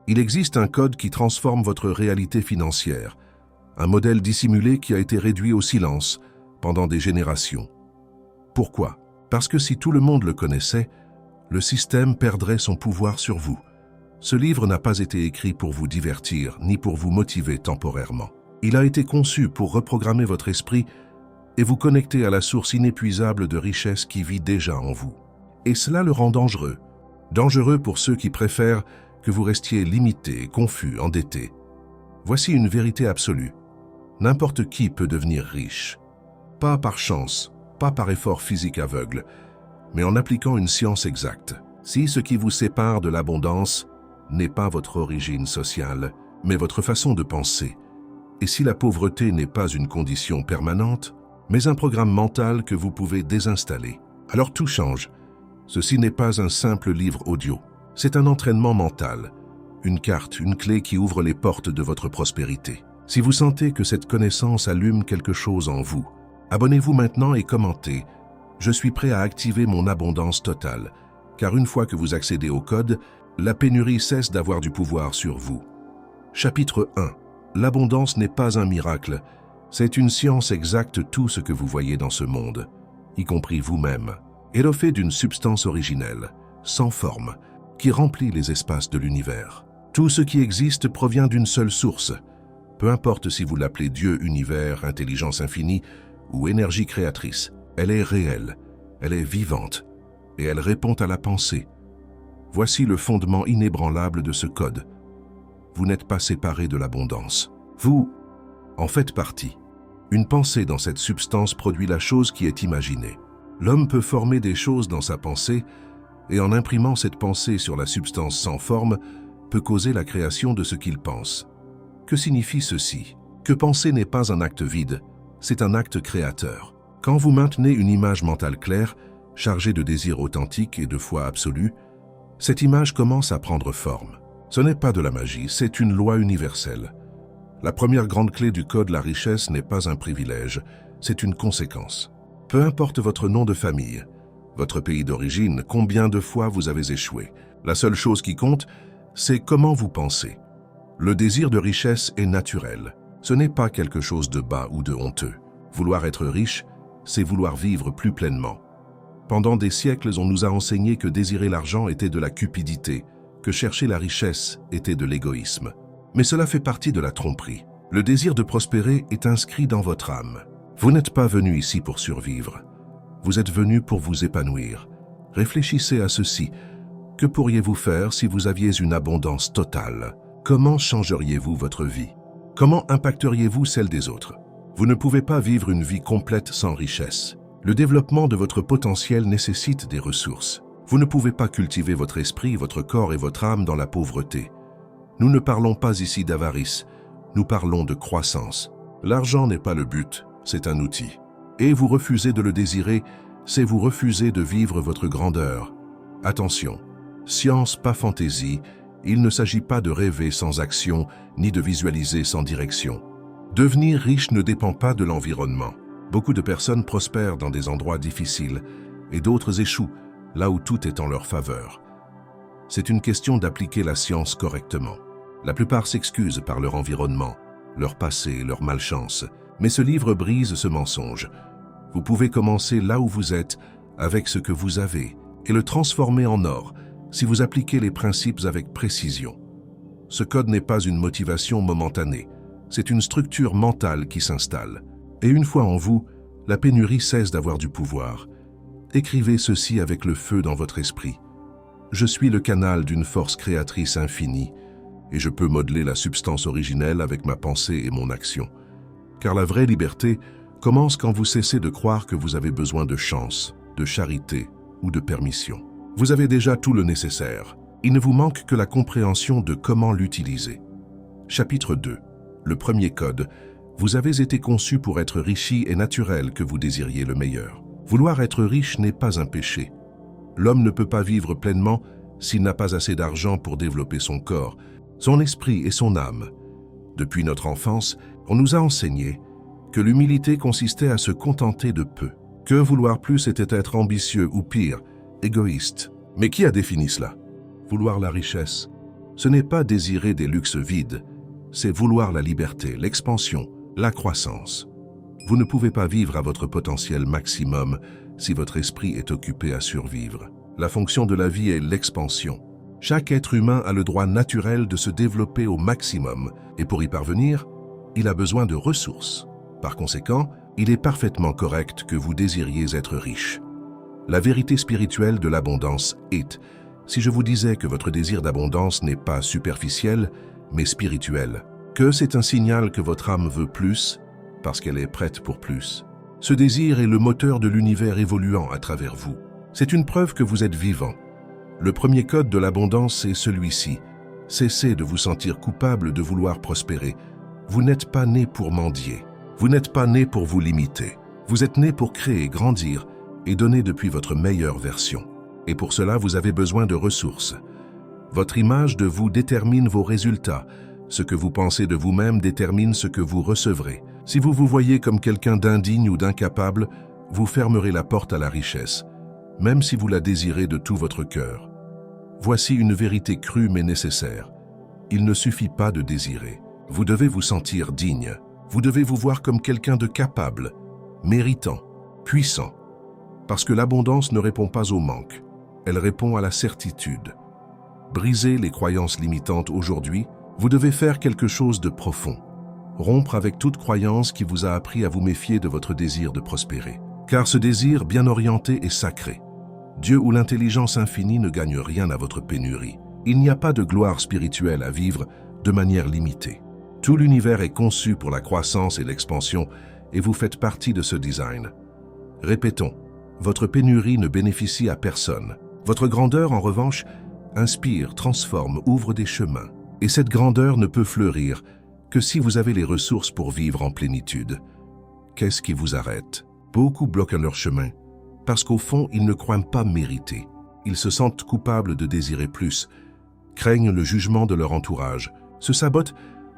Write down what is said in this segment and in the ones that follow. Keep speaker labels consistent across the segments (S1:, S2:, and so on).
S1: Il existe un code qui transforme votre réalité financière, un modèle dissimulé qui a été réduit au silence pendant des générations. Pourquoi? Parce que si tout le monde le connaissait, le système perdrait son pouvoir sur vous. Ce livre n'a pas été écrit pour vous divertir, ni pour vous motiver temporairement. Il a été conçu pour reprogrammer votre esprit et vous connecter à la source inépuisable de richesse qui vit déjà en vous. Et cela le rend dangereux. Dangereux pour ceux qui préfèrent que vous restiez limité, confus, endetté. Voici une vérité absolue. N'importe qui peut devenir riche. Pas par chance, pas par effort physique aveugle, mais en appliquant une science exacte. Si ce qui vous sépare de l'abondance n'est pas votre origine sociale, mais votre façon de penser, et si la pauvreté n'est pas une condition permanente, mais un programme mental que vous pouvez désinstaller, alors tout change. Ceci n'est pas un simple livre audio, c'est un entraînement mental, une carte, une clé qui ouvre les portes de votre prospérité. Si vous sentez que cette connaissance allume quelque chose en vous, abonnez-vous maintenant et commentez « Je suis prêt à activer mon abondance totale », car une fois que vous accédez au code, la pénurie cesse d'avoir du pouvoir sur vous. Chapitre 1. L'abondance n'est pas un miracle, c'est une science exacte tout ce que vous voyez dans ce monde, y compris vous-même. Elle est faite d'une substance originelle, sans forme, qui remplit les espaces de l'univers. Tout ce qui existe provient d'une seule source. Peu importe si vous l'appelez Dieu, univers, intelligence infinie ou énergie créatrice, elle est réelle, elle est vivante et elle répond à la pensée. Voici le fondement inébranlable de ce code. Vous n'êtes pas séparé de l'abondance. Vous en faites partie. Une pensée dans cette substance produit la chose qui est imaginée. L'homme peut former des choses dans sa pensée et en imprimant cette pensée sur la substance sans forme, peut causer la création de ce qu'il pense. Que signifie ceci? Que penser n'est pas un acte vide, c'est un acte créateur. Quand vous maintenez une image mentale claire, chargée de désirs authentiques et de foi absolue, cette image commence à prendre forme. Ce n'est pas de la magie, c'est une loi universelle. La première grande clé du code la richesse n'est pas un privilège, c'est une conséquence. Peu importe votre nom de famille, votre pays d'origine, combien de fois vous avez échoué, la seule chose qui compte, c'est comment vous pensez. Le désir de richesse est naturel. Ce n'est pas quelque chose de bas ou de honteux. Vouloir être riche, c'est vouloir vivre plus pleinement. Pendant des siècles, on nous a enseigné que désirer l'argent était de la cupidité, que chercher la richesse était de l'égoïsme. Mais cela fait partie de la tromperie. Le désir de prospérer est inscrit dans votre âme. Vous n'êtes pas venu ici pour survivre. Vous êtes venu pour vous épanouir. Réfléchissez à ceci. Que pourriez-vous faire si vous aviez une abondance totale? Comment changeriez-vous votre vie? Comment impacteriez-vous celle des autres? Vous ne pouvez pas vivre une vie complète sans richesse. Le développement de votre potentiel nécessite des ressources. Vous ne pouvez pas cultiver votre esprit, votre corps et votre âme dans la pauvreté. Nous ne parlons pas ici d'avarice, nous parlons de croissance. L'argent n'est pas le but, c'est un outil. Et vous refusez de le désirer, c'est vous refuser de vivre votre grandeur. Attention, science pas fantaisie, il ne s'agit pas de rêver sans action, ni de visualiser sans direction. Devenir riche ne dépend pas de l'environnement. Beaucoup de personnes prospèrent dans des endroits difficiles, et d'autres échouent, là où tout est en leur faveur. C'est une question d'appliquer la science correctement. La plupart s'excusent par leur environnement, leur passé, leur malchance. Mais ce livre brise ce mensonge. Vous pouvez commencer là où vous êtes, avec ce que vous avez, et le transformer en or, si vous appliquez les principes avec précision. Ce code n'est pas une motivation momentanée, c'est une structure mentale qui s'installe. Et une fois en vous, la pénurie cesse d'avoir du pouvoir. Écrivez ceci avec le feu dans votre esprit. Je suis le canal d'une force créatrice infinie, et je peux modeler la substance originelle avec ma pensée et mon action. Car la vraie liberté commence quand vous cessez de croire que vous avez besoin de chance, de charité ou de permission. Vous avez déjà tout le nécessaire. Il ne vous manque que la compréhension de comment l'utiliser. Chapitre 2. Le premier code. Vous avez été conçu pour être riche et naturel que vous désiriez le meilleur. Vouloir être riche n'est pas un péché. L'homme ne peut pas vivre pleinement s'il n'a pas assez d'argent pour développer son corps, son esprit et son âme. Depuis notre enfance, on nous a enseigné que l'humilité consistait à se contenter de peu, que vouloir plus était être ambitieux ou pire, égoïste. Mais qui a défini cela? Vouloir la richesse, Ce n'est pas désirer des luxes vides, c'est vouloir la liberté, l'expansion, la croissance. Vous ne pouvez pas vivre à votre potentiel maximum si votre esprit est occupé à survivre. La fonction de la vie est l'expansion. Chaque être humain a le droit naturel de se développer au maximum et pour y parvenir, il a besoin de ressources. Par conséquent, il est parfaitement correct que vous désiriez être riche. La vérité spirituelle de l'abondance est, si je vous disais que votre désir d'abondance n'est pas superficiel, mais spirituel, que c'est un signal que votre âme veut plus, parce qu'elle est prête pour plus. Ce désir est le moteur de l'univers évoluant à travers vous. C'est une preuve que vous êtes vivant. Le premier code de l'abondance est celui-ci. Cessez de vous sentir coupable de vouloir prospérer. Vous n'êtes pas né pour mendier. Vous n'êtes pas né pour vous limiter. Vous êtes né pour créer, grandir et donner depuis votre meilleure version. Et pour cela, vous avez besoin de ressources. Votre image de vous détermine vos résultats. Ce que vous pensez de vous-même détermine ce que vous recevrez. Si vous vous voyez comme quelqu'un d'indigne ou d'incapable, vous fermerez la porte à la richesse, même si vous la désirez de tout votre cœur. Voici une vérité crue mais nécessaire. Il ne suffit pas de désirer. Vous devez vous sentir digne. Vous devez vous voir comme quelqu'un de capable, méritant, puissant. Parce que l'abondance ne répond pas au manque, elle répond à la certitude. Brisez les croyances limitantes aujourd'hui, vous devez faire quelque chose de profond. Rompre avec toute croyance qui vous a appris à vous méfier de votre désir de prospérer. Car ce désir bien orienté est sacré. Dieu ou l'intelligence infinie ne gagne rien à votre pénurie. Il n'y a pas de gloire spirituelle à vivre de manière limitée. Tout l'univers est conçu pour la croissance et l'expansion et vous faites partie de ce design. Répétons, votre pénurie ne bénéficie à personne. Votre grandeur, en revanche, inspire, transforme, ouvre des chemins. Et cette grandeur ne peut fleurir que si vous avez les ressources pour vivre en plénitude. Qu'est-ce qui vous arrête? Beaucoup bloquent leur chemin parce qu'au fond, ils ne croient pas mériter. Ils se sentent coupables de désirer plus, craignent le jugement de leur entourage, se sabotent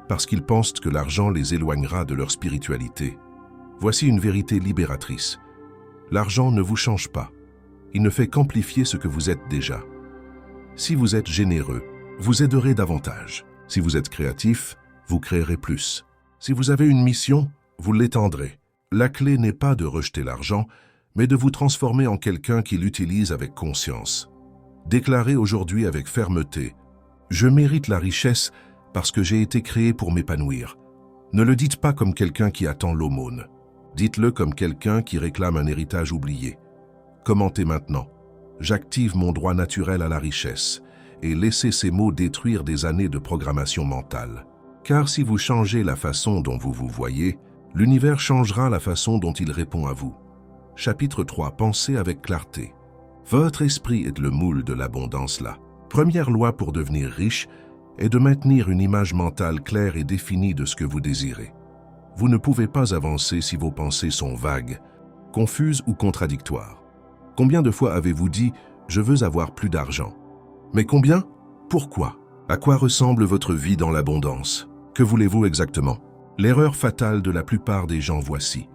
S1: parce qu'ils pensent que l'argent les éloignera de leur spiritualité. Voici une vérité libératrice. L'argent ne vous change pas. Il ne fait qu'amplifier ce que vous êtes déjà. Si vous êtes généreux, vous aiderez davantage. Si vous êtes créatif, vous créerez plus. Si vous avez une mission, vous l'étendrez. La clé n'est pas de rejeter l'argent, mais de vous transformer en quelqu'un qui l'utilise avec conscience. Déclarez aujourd'hui avec fermeté « Je mérite la richesse parce que j'ai été créé pour m'épanouir ». Ne le dites pas comme quelqu'un qui attend l'aumône. Dites-le comme quelqu'un qui réclame un héritage oublié. Commentez maintenant « J'active mon droit naturel à la richesse » et laissez ces mots détruire des années de programmation mentale. Car si vous changez la façon dont vous vous voyez, l'univers changera la façon dont il répond à vous. Chapitre 3. Pensez avec clarté. Votre esprit est le moule de l'abondance là. Première loi pour devenir riche est de maintenir une image mentale claire et définie de ce que vous désirez. Vous ne pouvez pas avancer si vos pensées sont vagues, confuses ou contradictoires. Combien de fois avez-vous dit « Je veux avoir plus d'argent » ? Mais combien? Pourquoi? À quoi ressemble votre vie dans l'abondance? Que voulez-vous exactement? L'erreur fatale de la plupart des gens voici.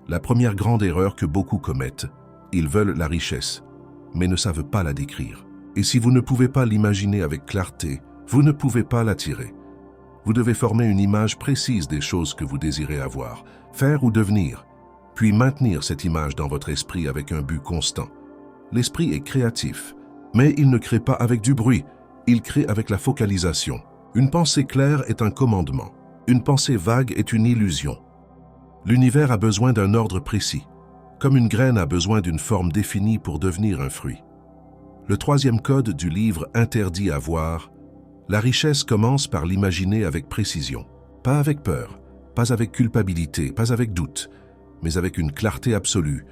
S1: La première grande erreur que beaucoup commettent, ils veulent la richesse, mais ne savent pas la décrire. Et si vous ne pouvez pas l'imaginer avec clarté, vous ne pouvez pas l'attirer. Vous devez former une image précise des choses que vous désirez avoir, faire ou devenir, puis maintenir cette image dans votre esprit avec un but constant. L'esprit est créatif, mais il ne crée pas avec du bruit, il crée avec la focalisation. Une pensée claire est un commandement, une pensée vague est une illusion. L'univers a besoin d'un ordre précis, comme une graine a besoin d'une forme définie pour devenir un fruit. Le troisième code du livre interdit à voir, la richesse commence par l'imaginer avec précision, pas avec peur, pas avec culpabilité, pas avec doute, mais avec une clarté absolue,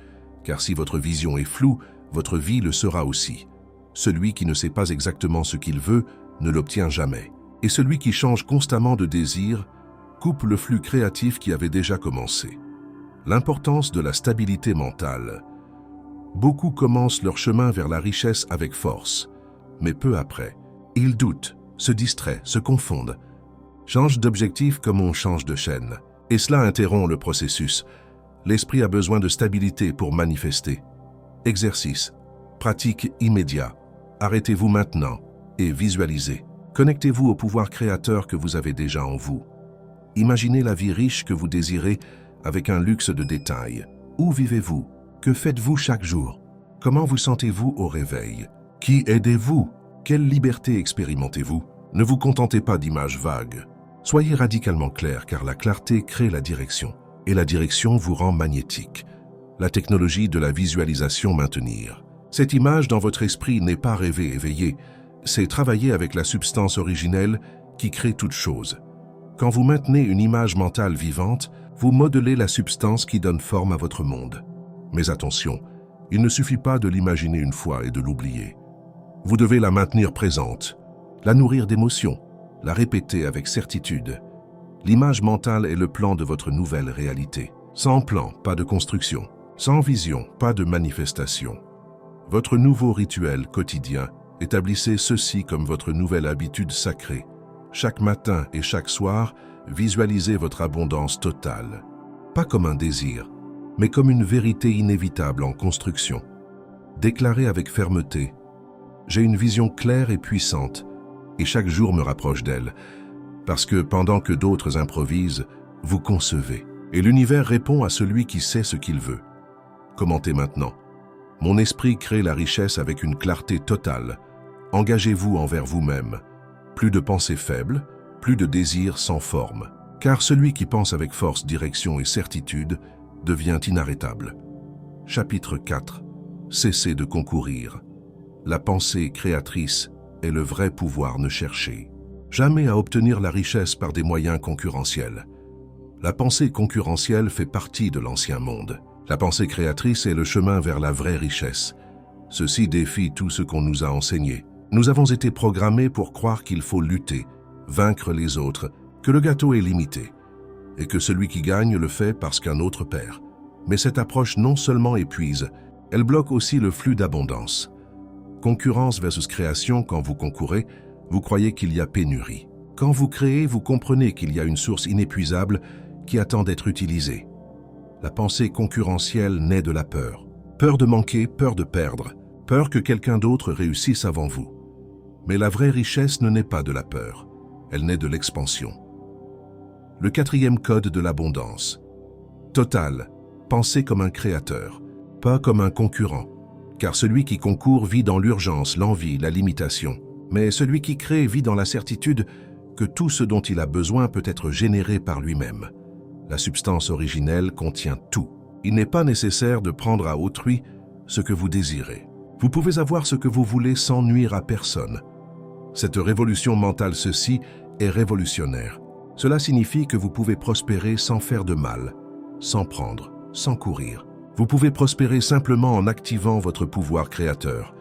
S1: car si votre vision est floue, votre vie le sera aussi. Celui qui ne sait pas exactement ce qu'il veut ne l'obtient jamais, et celui qui change constamment de désir coupe le flux créatif qui avait déjà commencé. L'importance de la stabilité mentale. Beaucoup commencent leur chemin vers la richesse avec force, mais peu après, ils doutent, se distraient, se confondent, changent d'objectif comme on change de chaîne. Et cela interrompt le processus. L'esprit a besoin de stabilité pour manifester. Exercice, pratique immédiat. Arrêtez-vous maintenant et visualisez. Connectez-vous au pouvoir créateur que vous avez déjà en vous. Imaginez la vie riche que vous désirez avec un luxe de détails. Où vivez-vous? Que faites-vous chaque jour? Comment vous sentez-vous au réveil? Qui aidez-vous? Quelle liberté expérimentez-vous? Ne vous contentez pas d'images vagues. Soyez radicalement clair car la clarté crée la direction. Et la direction vous rend magnétique. La technologie de la visualisation maintenir. Cette image dans votre esprit n'est pas rêver éveillé, c'est travailler avec la substance originelle qui crée toute chose. Quand vous maintenez une image mentale vivante, vous modelez la substance qui donne forme à votre monde. Mais attention, il ne suffit pas de l'imaginer une fois et de l'oublier. Vous devez la maintenir présente, la nourrir d'émotions, la répéter avec certitude. L'image mentale est le plan de votre nouvelle réalité. Sans plan, pas de construction. Sans vision, pas de manifestation. Votre nouveau rituel quotidien, établissez ceci comme votre nouvelle habitude sacrée. Chaque matin et chaque soir, visualisez votre abondance totale. Pas comme un désir, mais comme une vérité inévitable en construction. Déclarez avec fermeté « J'ai une vision claire et puissante, et chaque jour me rapproche d'elle. » Parce que pendant que d'autres improvisent, vous concevez. Et l'univers répond à celui qui sait ce qu'il veut. Commentez maintenant. Mon esprit crée la richesse avec une clarté totale. Engagez-vous envers vous-même. Plus de pensées faibles, plus de désirs sans forme. Car celui qui pense avec force, direction et certitude devient inarrêtable. Chapitre 4. Cessez de concourir. La pensée créatrice est le vrai pouvoir ne chercher jamais à obtenir la richesse par des moyens concurrentiels. La pensée concurrentielle fait partie de l'ancien monde. La pensée créatrice est le chemin vers la vraie richesse. Ceci défie tout ce qu'on nous a enseigné. Nous avons été programmés pour croire qu'il faut lutter, vaincre les autres, que le gâteau est limité, et que celui qui gagne le fait parce qu'un autre perd. Mais cette approche non seulement épuise, elle bloque aussi le flux d'abondance. Concurrence versus création, quand vous concourez, vous croyez qu'il y a pénurie. Quand vous créez, vous comprenez qu'il y a une source inépuisable qui attend d'être utilisée. La pensée concurrentielle naît de la peur. Peur de manquer, peur de perdre, peur que quelqu'un d'autre réussisse avant vous. Mais la vraie richesse ne naît pas de la peur, elle naît de l'expansion. Le 4e code de l'abondance. Total, pensez comme un créateur, pas comme un concurrent. Car celui qui concourt vit dans l'urgence, l'envie, la limitation. Mais celui qui crée vit dans la certitude que tout ce dont il a besoin peut être généré par lui-même. La substance originelle contient tout. Il n'est pas nécessaire de prendre à autrui ce que vous désirez. Vous pouvez avoir ce que vous voulez sans nuire à personne. Cette révolution mentale, ceci, est révolutionnaire. Cela signifie que vous pouvez prospérer sans faire de mal, sans prendre, sans courir. Vous pouvez prospérer simplement en activant votre pouvoir créateur.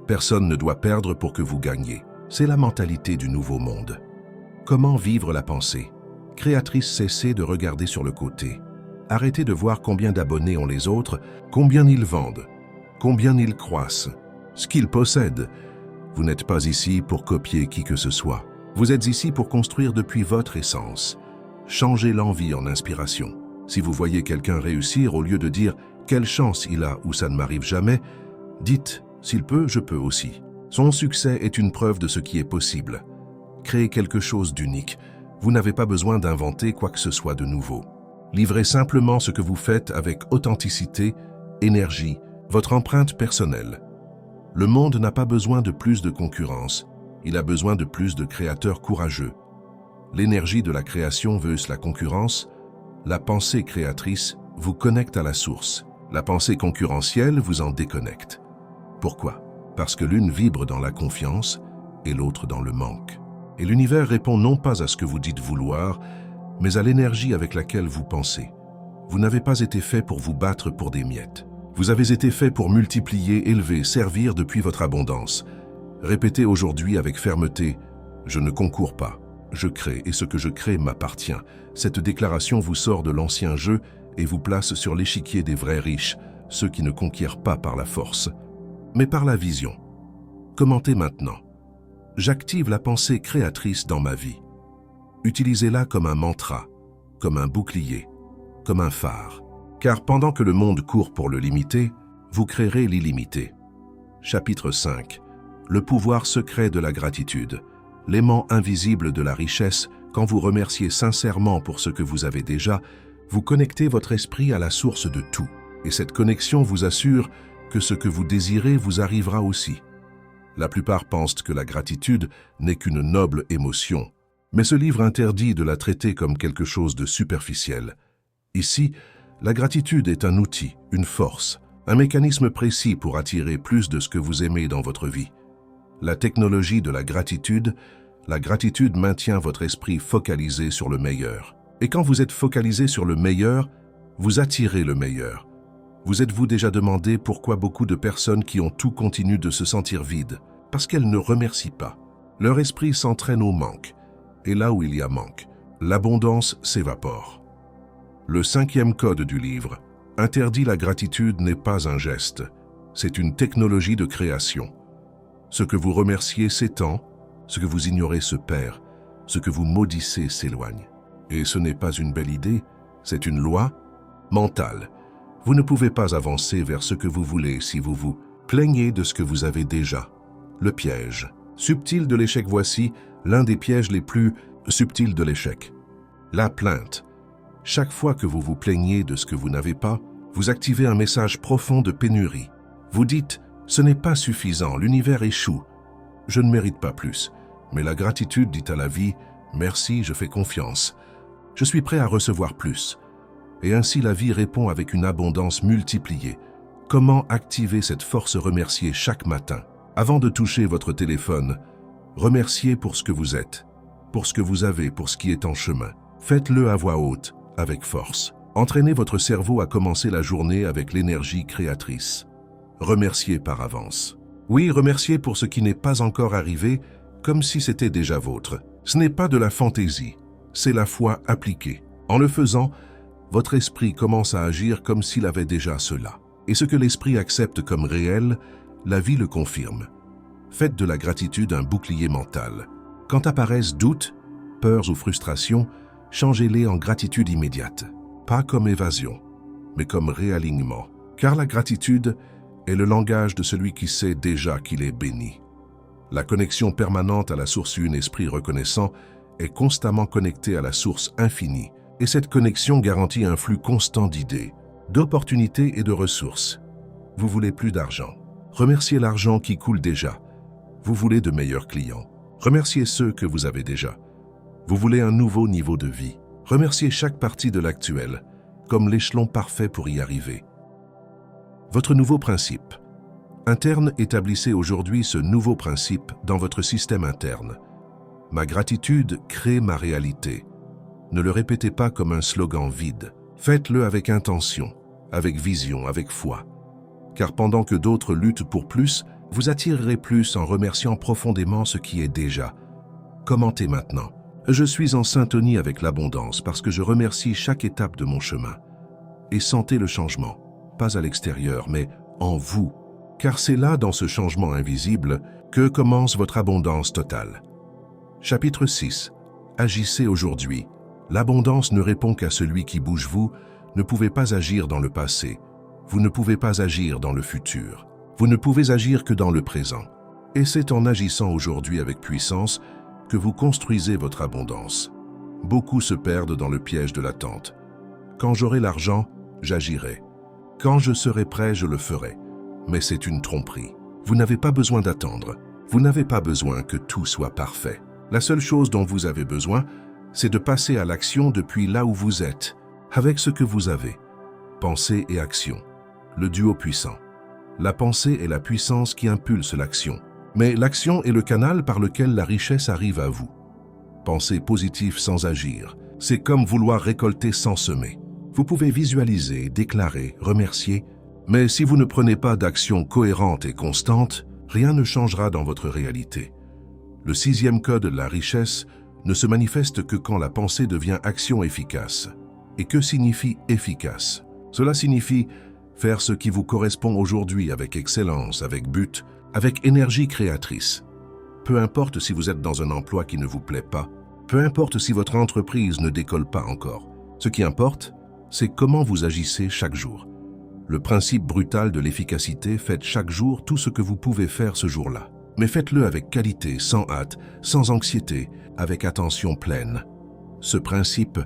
S1: Personne ne doit perdre pour que vous gagniez. C'est la mentalité du nouveau monde. Comment vivre la pensée? Créatrice, cessez de regarder sur le côté. Arrêtez de voir combien d'abonnés ont les autres, combien ils vendent, combien ils croissent, ce qu'ils possèdent. Vous n'êtes pas ici pour copier qui que ce soit. Vous êtes ici pour construire depuis votre essence. Changez l'envie en inspiration. Si vous voyez quelqu'un réussir, au lieu de dire « quelle chance il a » ou « ça ne m'arrive jamais », dites « s'il peut, je peux aussi ». Son succès est une preuve de ce qui est possible. Créez quelque chose d'unique. Vous n'avez pas besoin d'inventer quoi que ce soit de nouveau. Livrez simplement ce que vous faites avec authenticité, énergie, votre empreinte personnelle. Le monde n'a pas besoin de plus de concurrence. Il a besoin de plus de créateurs courageux. L'énergie de la création versus la concurrence, la pensée créatrice vous connecte à la source. La pensée concurrentielle vous en déconnecte. Pourquoi? Parce que l'une vibre dans la confiance et l'autre dans le manque. Et l'univers répond non pas à ce que vous dites vouloir, mais à l'énergie avec laquelle vous pensez. Vous n'avez pas été fait pour vous battre pour des miettes. Vous avez été fait pour multiplier, élever, servir depuis votre abondance. Répétez aujourd'hui avec fermeté « Je ne concours pas, je crée et ce que je crée m'appartient ». Cette déclaration vous sort de l'ancien jeu et vous place sur l'échiquier des vrais riches, ceux qui ne conquièrent pas par la force, mais par la vision. Commentez maintenant. J'active la pensée créatrice dans ma vie. Utilisez-la comme un mantra, comme un bouclier, comme un phare. Car pendant que le monde court pour le limiter, vous créerez l'illimité. Chapitre 5. Le pouvoir secret de la gratitude. l'aimant invisible de la richesse, quand vous remerciez sincèrement pour ce que vous avez déjà, vous connectez votre esprit à la source de tout. Et cette connexion vous assure que ce que vous désirez vous arrivera aussi. La plupart pensent que la gratitude n'est qu'une noble émotion, mais ce livre interdit de la traiter comme quelque chose de superficiel. Ici, la gratitude est un outil, une force, un mécanisme précis pour attirer plus de ce que vous aimez dans votre vie. La technologie de la gratitude maintient votre esprit focalisé sur le meilleur. Et quand vous êtes focalisé sur le meilleur, vous attirez le meilleur. Vous êtes-vous déjà demandé pourquoi beaucoup de personnes qui ont tout continuent de se sentir vides? Parce qu'elles ne remercient pas. Leur esprit s'entraîne au manque. Et là où il y a manque, l'abondance s'évapore. Le 5e code du livre interdit la gratitude n'est pas un geste, c'est une technologie de création. Ce que vous remerciez s'étend, ce que vous ignorez se perd, ce que vous maudissez s'éloigne. Et ce n'est pas une belle idée, c'est une loi mentale. Vous ne pouvez pas avancer vers ce que vous voulez si vous vous plaignez de ce que vous avez déjà. Le piège subtil de l'échec, voici l'un des pièges les plus subtils de l'échec. La plainte. Chaque fois que vous vous plaignez de ce que vous n'avez pas, vous activez un message profond de pénurie. Vous dites « ce n'est pas suffisant, l'univers échoue, je ne mérite pas plus ». Mais la gratitude dit à la vie « merci, je fais confiance, je suis prêt à recevoir plus ». Et ainsi la vie répond avec une abondance multipliée. Comment activer cette force? Remercier chaque matin. Avant de toucher votre téléphone, remerciez pour ce que vous êtes, pour ce que vous avez, pour ce qui est en chemin. Faites-le à voix haute, avec force. Entraînez votre cerveau à commencer la journée avec l'énergie créatrice. Remerciez par avance. Oui, remerciez pour ce qui n'est pas encore arrivé, comme si c'était déjà vôtre. Ce n'est pas de la fantaisie, c'est la foi appliquée. En le faisant, votre esprit commence à agir comme s'il avait déjà cela. Et ce que l'esprit accepte comme réel, la vie le confirme. Faites de la gratitude un bouclier mental. Quand apparaissent doutes, peurs ou frustrations, changez-les en gratitude immédiate. Pas comme évasion, mais comme réalignement. Car la gratitude est le langage de celui qui sait déjà qu'il est béni. La connexion permanente à la source une, esprit reconnaissant, est constamment connectée à la source infinie. Et cette connexion garantit un flux constant d'idées, d'opportunités et de ressources. Vous voulez plus d'argent? Remerciez l'argent qui coule déjà. Vous voulez de meilleurs clients? Remerciez ceux que vous avez déjà. Vous voulez un nouveau niveau de vie? Remerciez chaque partie de l'actuel, comme l'échelon parfait pour y arriver. Votre nouveau principe. Interne, établissez aujourd'hui ce nouveau principe dans votre système interne. Ma gratitude crée ma réalité. Ne le répétez pas comme un slogan vide. Faites-le avec intention, avec vision, avec foi. Car pendant que d'autres luttent pour plus, vous attirerez plus en remerciant profondément ce qui est déjà. Commentez maintenant. Je suis en syntonie avec l'abondance parce que je remercie chaque étape de mon chemin. Et sentez le changement, pas à l'extérieur, mais en vous. Car c'est là, dans ce changement invisible, que commence votre abondance totale. Chapitre 6. Agissez aujourd'hui. L'abondance ne répond qu'à celui qui bouge. Vous ne pouvez pas agir dans le passé. Vous ne pouvez pas agir dans le futur. Vous ne pouvez agir que dans le présent. Et c'est en agissant aujourd'hui avec puissance que vous construisez votre abondance. Beaucoup se perdent dans le piège de l'attente. Quand j'aurai l'argent, j'agirai. Quand je serai prêt, je le ferai. Mais c'est une tromperie. Vous n'avez pas besoin d'attendre. Vous n'avez pas besoin que tout soit parfait. La seule chose dont vous avez besoin, c'est de passer à l'action depuis là où vous êtes, avec ce que vous avez. Pensée et action. Le duo puissant. La pensée est la puissance qui impulse l'action. Mais l'action est le canal par lequel la richesse arrive à vous. Pensez positif sans agir. C'est comme vouloir récolter sans semer. Vous pouvez visualiser, déclarer, remercier, mais si vous ne prenez pas d'action cohérente et constante, rien ne changera dans votre réalité. Le 6e code de la richesse ne se manifeste que quand la pensée devient action efficace. Et que signifie efficace? Cela signifie faire ce qui vous correspond aujourd'hui avec excellence, avec but, avec énergie créatrice. Peu importe si vous êtes dans un emploi qui ne vous plaît pas, peu importe si votre entreprise ne décolle pas encore. Ce qui importe, c'est comment vous agissez chaque jour. Le principe brutal de l'efficacité, faites chaque jour tout ce que vous pouvez faire ce jour-là. Mais faites-le avec qualité, sans hâte, sans anxiété, avec attention pleine. Ce principe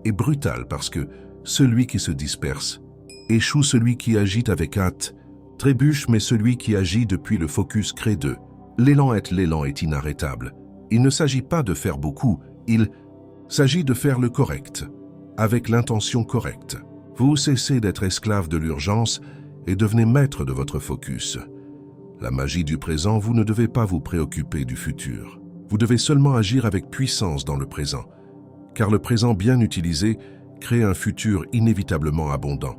S1: est brutal parce que celui qui se disperse échoue, celui qui agite avec hâte trébuche, mais celui qui agit depuis le focus crée deux. L'élan est inarrêtable. Il ne s'agit pas de faire beaucoup, il s'agit de faire le correct, avec l'intention correcte. Vous cessez d'être esclave de l'urgence et devenez maître de votre focus. La magie du présent, vous ne devez pas vous préoccuper du futur. Vous devez seulement agir avec puissance dans le présent, car le présent bien utilisé crée un futur inévitablement abondant.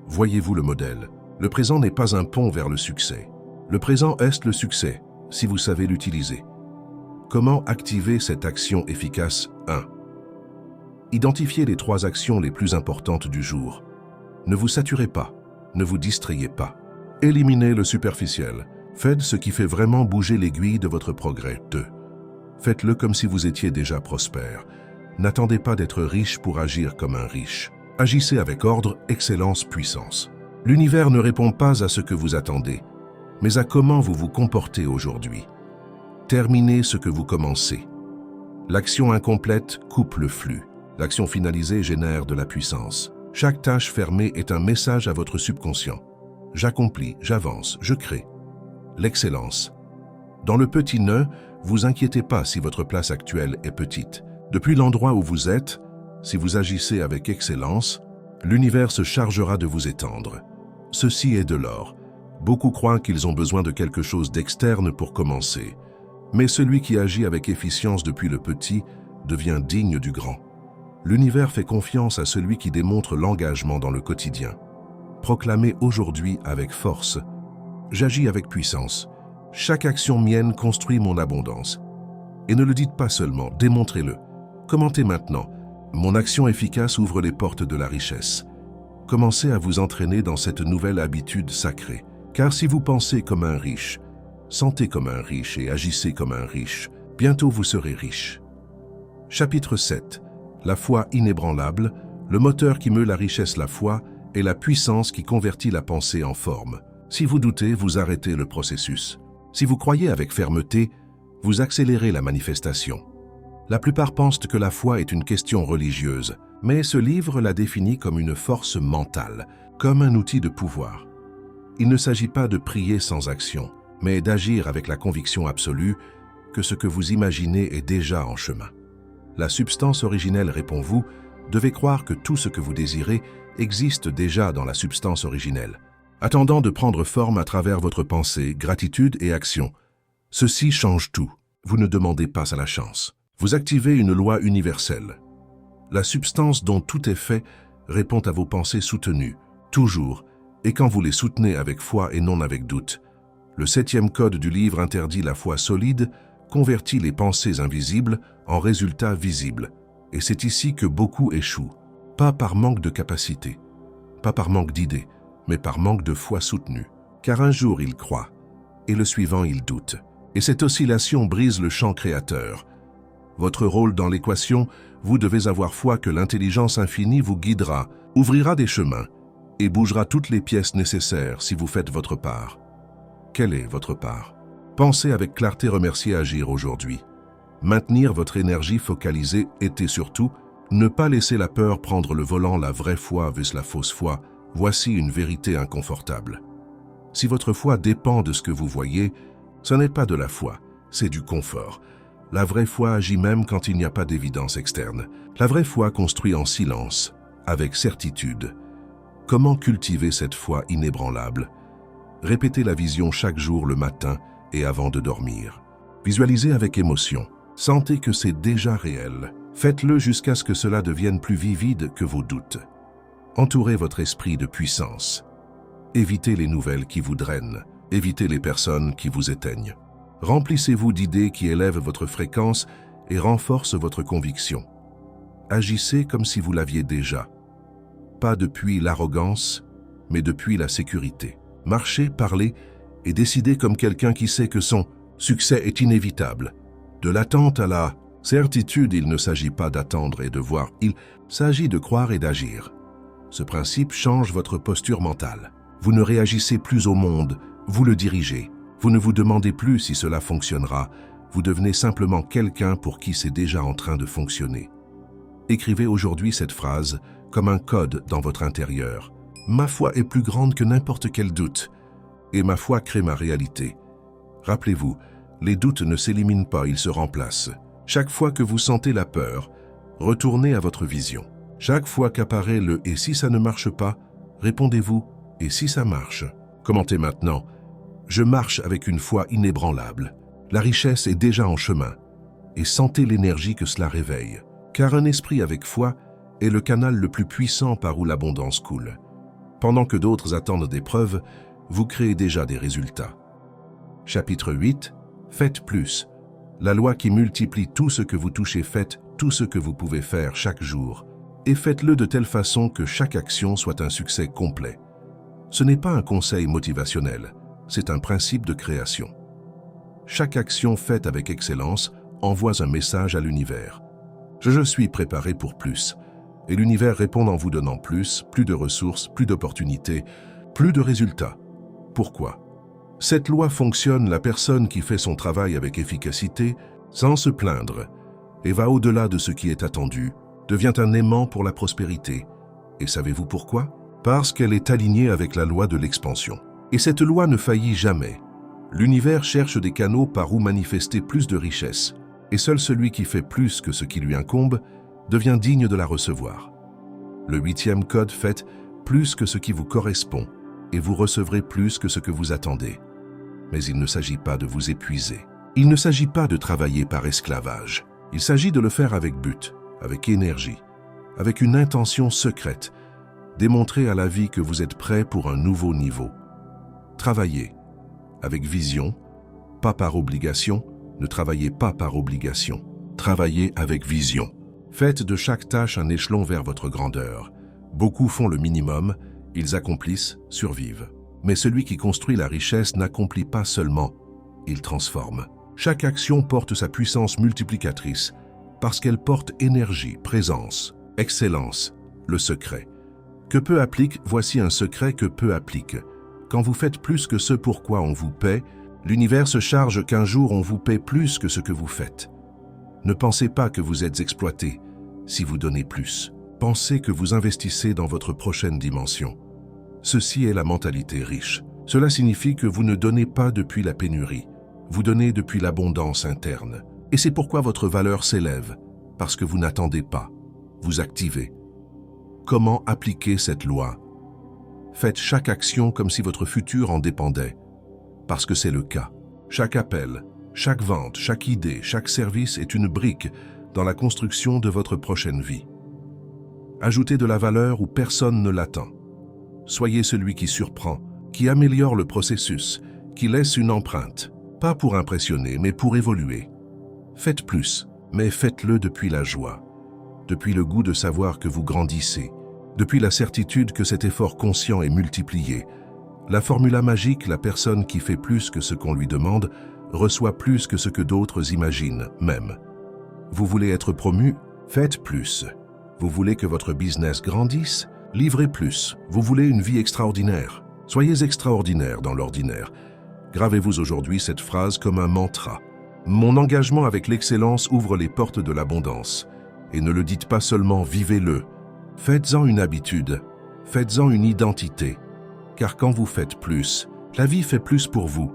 S1: Voyez-vous le modèle. Le présent n'est pas un pont vers le succès. Le présent est le succès, si vous savez l'utiliser. Comment activer cette action efficace? 1. Identifiez les 3 actions les plus importantes du jour. Ne vous saturez pas, ne vous distrayez pas. Éliminez le superficiel. Faites ce qui fait vraiment bouger l'aiguille de votre progrès. 2. Faites-le comme si vous étiez déjà prospère. N'attendez pas d'être riche pour agir comme un riche. Agissez avec ordre, excellence, puissance. L'univers ne répond pas à ce que vous attendez, mais à comment vous vous comportez aujourd'hui. Terminez ce que vous commencez. L'action incomplète coupe le flux. L'action finalisée génère de la puissance. Chaque tâche fermée est un message à votre subconscient. J'accomplis, j'avance, je crée. L'excellence. Dans le petit nœud, vous inquiétez pas si votre place actuelle est petite. Depuis l'endroit où vous êtes, si vous agissez avec excellence, l'univers se chargera de vous étendre. Ceci est de l'or. Beaucoup croient qu'ils ont besoin de quelque chose d'externe pour commencer. Mais celui qui agit avec efficience depuis le petit devient digne du grand. L'univers fait confiance à celui qui démontre l'engagement dans le quotidien. Proclamez aujourd'hui avec force. J'agis avec puissance. Chaque action mienne construit mon abondance. Et ne le dites pas seulement, démontrez-le. Commentez maintenant. Mon action efficace ouvre les portes de la richesse. Commencez à vous entraîner dans cette nouvelle habitude sacrée. Car si vous pensez comme un riche, sentez comme un riche et agissez comme un riche, bientôt vous serez riche. Chapitre 7. La foi inébranlable, le moteur qui meut la richesse, la foi, et la puissance qui convertit la pensée en forme. Si vous doutez, vous arrêtez le processus. Si vous croyez avec fermeté, vous accélérez la manifestation. La plupart pensent que la foi est une question religieuse, mais ce livre la définit comme une force mentale, comme un outil de pouvoir. Il ne s'agit pas de prier sans action, mais d'agir avec la conviction absolue que ce que vous imaginez est déjà en chemin. La substance originelle, répond-vous, devez croire que tout ce que vous désirez existe déjà dans la substance originelle, attendant de prendre forme à travers votre pensée, gratitude et action. Ceci change tout. Vous ne demandez pas à la chance. Vous activez une loi universelle. La substance dont tout est fait répond à vos pensées soutenues, toujours, et quand vous les soutenez avec foi et non avec doute. Le 7e code du livre interdit la foi solide, convertit les pensées invisibles en résultats visibles. Et c'est ici que beaucoup échouent, pas par manque de capacité, pas par manque d'idées, mais par manque de foi soutenue. Car un jour ils croient, et le suivant ils doutent. Et cette oscillation brise le champ créateur. Votre rôle dans l'équation, vous devez avoir foi que l'intelligence infinie vous guidera, ouvrira des chemins et bougera toutes les pièces nécessaires si vous faites votre part. Quelle est votre part? Pensez avec clarté, remercier, agir aujourd'hui. Maintenir votre énergie focalisée et surtout, ne pas laisser la peur prendre le volant. La vraie foi versus la fausse foi, voici une vérité inconfortable. Si votre foi dépend de ce que vous voyez, ce n'est pas de la foi, c'est du confort. La vraie foi agit même quand il n'y a pas d'évidence externe. La vraie foi construit en silence, avec certitude. Comment cultiver cette foi inébranlable? Répétez la vision chaque jour le matin et avant de dormir. Visualisez avec émotion. Sentez que c'est déjà réel. Faites-le jusqu'à ce que cela devienne plus vivide que vos doutes. Entourez votre esprit de puissance. Évitez les nouvelles qui vous drainent. Évitez les personnes qui vous éteignent. Remplissez-vous d'idées qui élèvent votre fréquence et renforcent votre conviction. Agissez comme si vous l'aviez déjà. Pas depuis l'arrogance, mais depuis la sécurité. Marchez, parlez et décidez comme quelqu'un qui sait que son succès est inévitable. De l'attente à la certitude, il ne s'agit pas d'attendre et de voir, il s'agit de croire et d'agir. Ce principe change votre posture mentale. Vous ne réagissez plus au monde, vous le dirigez. Vous ne vous demandez plus si cela fonctionnera, vous devenez simplement quelqu'un pour qui c'est déjà en train de fonctionner. Écrivez aujourd'hui cette phrase comme un code dans votre intérieur. Ma foi est plus grande que n'importe quel doute, et ma foi crée ma réalité. Rappelez-vous, les doutes ne s'éliminent pas, ils se remplacent. Chaque fois que vous sentez la peur, retournez à votre vision. Chaque fois qu'apparaît le « et si ça ne marche pas », répondez-vous « et si ça marche ». Commentez maintenant « Je marche avec une foi inébranlable. La richesse est déjà en chemin. » Et sentez l'énergie que cela réveille. Car un esprit avec foi est le canal le plus puissant par où l'abondance coule. Pendant que d'autres attendent des preuves, vous créez déjà des résultats. Chapitre 8. Faites plus. La loi qui multiplie tout ce que vous touchez, faites tout ce que vous pouvez faire chaque jour. Et faites-le de telle façon que chaque action soit un succès complet. Ce n'est pas un conseil motivationnel, c'est un principe de création. Chaque action faite avec excellence envoie un message à l'univers. Je suis préparé pour plus. Et l'univers répond en vous donnant plus de ressources, plus d'opportunités, plus de résultats. Pourquoi? Cette loi fonctionne, la personne qui fait son travail avec efficacité, sans se plaindre, et va au-delà de ce qui est attendu, devient un aimant pour la prospérité. Et savez-vous pourquoi? Parce qu'elle est alignée avec la loi de l'expansion. Et cette loi ne faillit jamais. L'univers cherche des canaux par où manifester plus de richesse, et seul celui qui fait plus que ce qui lui incombe devient digne de la recevoir. Le 8e code: faites plus que ce qui vous correspond, et vous recevrez plus que ce que vous attendez. Mais il ne s'agit pas de vous épuiser. Il ne s'agit pas de travailler par esclavage. Il s'agit de le faire avec but, avec énergie, avec une intention secrète. Démontrez à la vie que vous êtes prêt pour un nouveau niveau. Travaillez avec vision, pas par obligation. Ne travaillez pas par obligation. Travaillez avec vision. Faites de chaque tâche un échelon vers votre grandeur. Beaucoup font le minimum, ils accomplissent, survivent. Mais celui qui construit la richesse n'accomplit pas seulement, il transforme. Chaque action porte sa puissance multiplicatrice parce qu'elle porte énergie, présence, excellence, le secret. Que peu applique, voici un secret que peu applique. Quand vous faites plus que ce pourquoi on vous paie, l'univers se charge qu'un jour on vous paie plus que ce que vous faites. Ne pensez pas que vous êtes exploité si vous donnez plus. Pensez que vous investissez dans votre prochaine dimension. Ceci est la mentalité riche. Cela signifie que vous ne donnez pas depuis la pénurie. Vous donnez depuis l'abondance interne. Et c'est pourquoi votre valeur s'élève, parce que vous n'attendez pas. Vous activez. Comment appliquer cette loi? Faites chaque action comme si votre futur en dépendait, parce que c'est le cas. Chaque appel, chaque vente, chaque idée, chaque service est une brique dans la construction de votre prochaine vie. Ajoutez de la valeur où personne ne l'attend. Soyez celui qui surprend, qui améliore le processus, qui laisse une empreinte, pas pour impressionner, mais pour évoluer. Faites plus, mais faites-le depuis la joie, depuis le goût de savoir que vous grandissez, depuis la certitude que cet effort conscient est multiplié. La formule magique, la personne qui fait plus que ce qu'on lui demande, reçoit plus que ce que d'autres imaginent, même. Vous voulez être promu? Faites plus. Vous voulez que votre business grandisse? Livrez plus. Vous voulez une vie extraordinaire? Soyez extraordinaire dans l'ordinaire. Gravez-vous aujourd'hui cette phrase comme un mantra. Mon engagement avec l'excellence ouvre les portes de l'abondance. Et ne le dites pas seulement, vivez-le. Faites-en une habitude. Faites-en une identité. Car quand vous faites plus, la vie fait plus pour vous.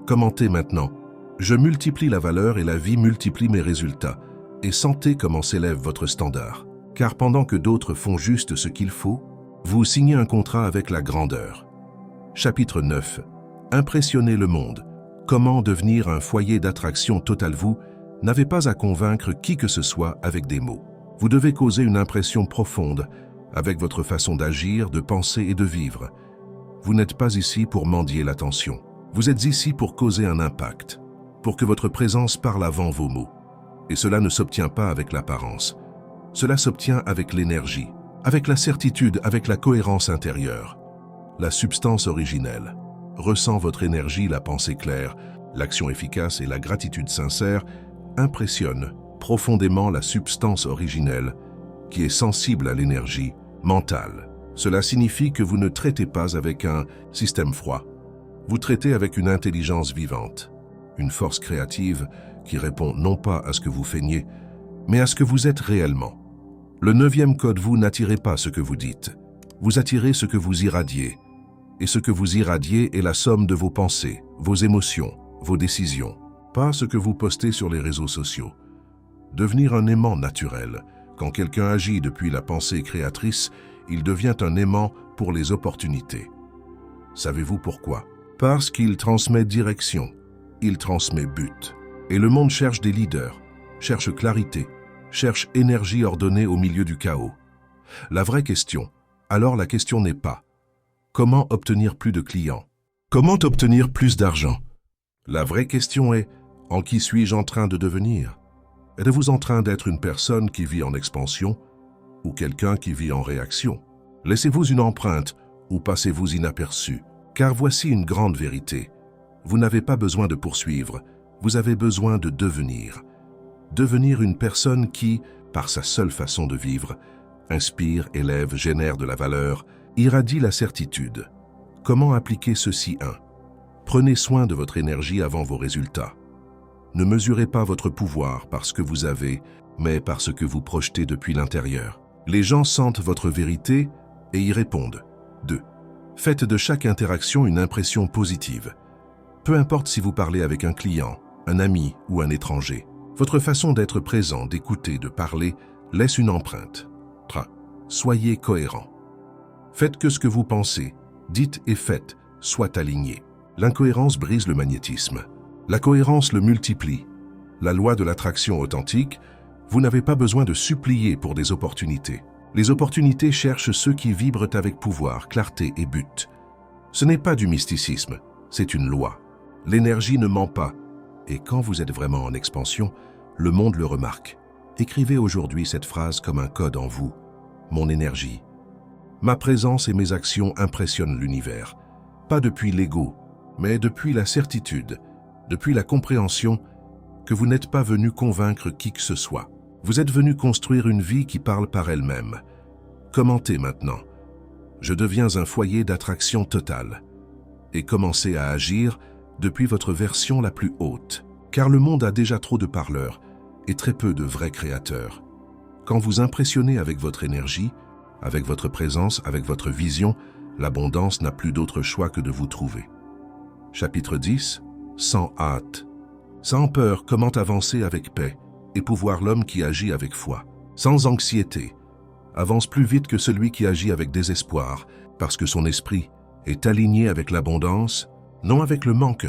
S1: Commentez maintenant. Je multiplie la valeur et la vie multiplie mes résultats. Et sentez comment s'élève votre standard. Car pendant que d'autres font juste ce qu'il faut, vous signez un contrat avec la grandeur. Chapitre 9. Impressionnez le monde. Comment devenir un foyer d'attraction total? Vous n'avez pas à convaincre qui que ce soit avec des mots. Vous devez causer une impression profonde avec votre façon d'agir, de penser et de vivre. Vous n'êtes pas ici pour mendier l'attention. Vous êtes ici pour causer un impact, pour que votre présence parle avant vos mots. Et cela ne s'obtient pas avec l'apparence. Cela s'obtient avec l'énergie, avec la certitude, avec la cohérence intérieure. La substance originelle ressent votre énergie, la pensée claire, l'action efficace et la gratitude sincère impressionnent profondément la substance originelle qui est sensible à l'énergie mentale. Cela signifie que vous ne traitez pas avec un système froid. Vous traitez avec une intelligence vivante, une force créative qui répond non pas à ce que vous feignez, mais à ce que vous êtes réellement. Le 9e code, vous n'attirez pas ce que vous dites. Vous attirez ce que vous irradiez. Et ce que vous irradiez est la somme de vos pensées, vos émotions, vos décisions, pas ce que vous postez sur les réseaux sociaux. Devenir un aimant naturel. Quand quelqu'un agit depuis la pensée créatrice, il devient un aimant pour les opportunités. Savez-vous pourquoi? Parce qu'il transmet direction, il transmet but. Et le monde cherche des leaders, cherche clarité, cherche énergie ordonnée au milieu du chaos. La vraie question, alors la question n'est pas « Comment obtenir plus de clients? Comment obtenir plus d'argent ?» La vraie question est « En qui suis-je en train de devenir? Êtes-vous en train d'être une personne qui vit en expansion ou quelqu'un qui vit en réaction? Laissez-vous une empreinte ou passez-vous inaperçu? Car voici une grande vérité. Vous n'avez pas besoin de poursuivre, vous avez besoin de devenir. Devenir une personne qui, par sa seule façon de vivre, inspire, élève, génère de la valeur, irradie la certitude. Comment appliquer ceci 1. Prenez soin de votre énergie avant vos résultats. Ne mesurez pas votre pouvoir par ce que vous avez, mais par ce que vous projetez depuis l'intérieur. Les gens sentent votre vérité et y répondent. 2. Faites de chaque interaction une impression positive. Peu importe si vous parlez avec un client, un ami ou un étranger. Votre façon d'être présent, d'écouter, de parler laisse une empreinte. 3. Soyez cohérent. Faites que ce que vous pensez, dites et faites soit aligné. L'incohérence brise le magnétisme. La cohérence le multiplie. La loi de l'attraction authentique, vous n'avez pas besoin de supplier pour des opportunités. Les opportunités cherchent ceux qui vibrent avec pouvoir, clarté et but. Ce n'est pas du mysticisme, c'est une loi. L'énergie ne ment pas. Et quand vous êtes vraiment en expansion, le monde le remarque. Écrivez aujourd'hui cette phrase comme un code en vous. Mon énergie. Ma présence et mes actions impressionnent l'univers. Pas depuis l'ego, mais depuis la certitude, depuis la compréhension que vous n'êtes pas venu convaincre qui que ce soit. Vous êtes venu construire une vie qui parle par elle-même. Commentez maintenant. Je deviens un foyer d'attraction totale. Et commencez à agir depuis votre version la plus haute. Car le monde a déjà trop de parleurs et très peu de vrais créateurs. Quand vous impressionnez avec votre énergie, avec votre présence, avec votre vision, l'abondance n'a plus d'autre choix que de vous trouver. Chapitre 10. Sans hâte. Sans peur, comment avancer avec paix et pouvoir l'homme qui agit avec foi. Sans anxiété. Avance plus vite que celui qui agit avec désespoir, parce que son esprit est aligné avec l'abondance, non avec le manque.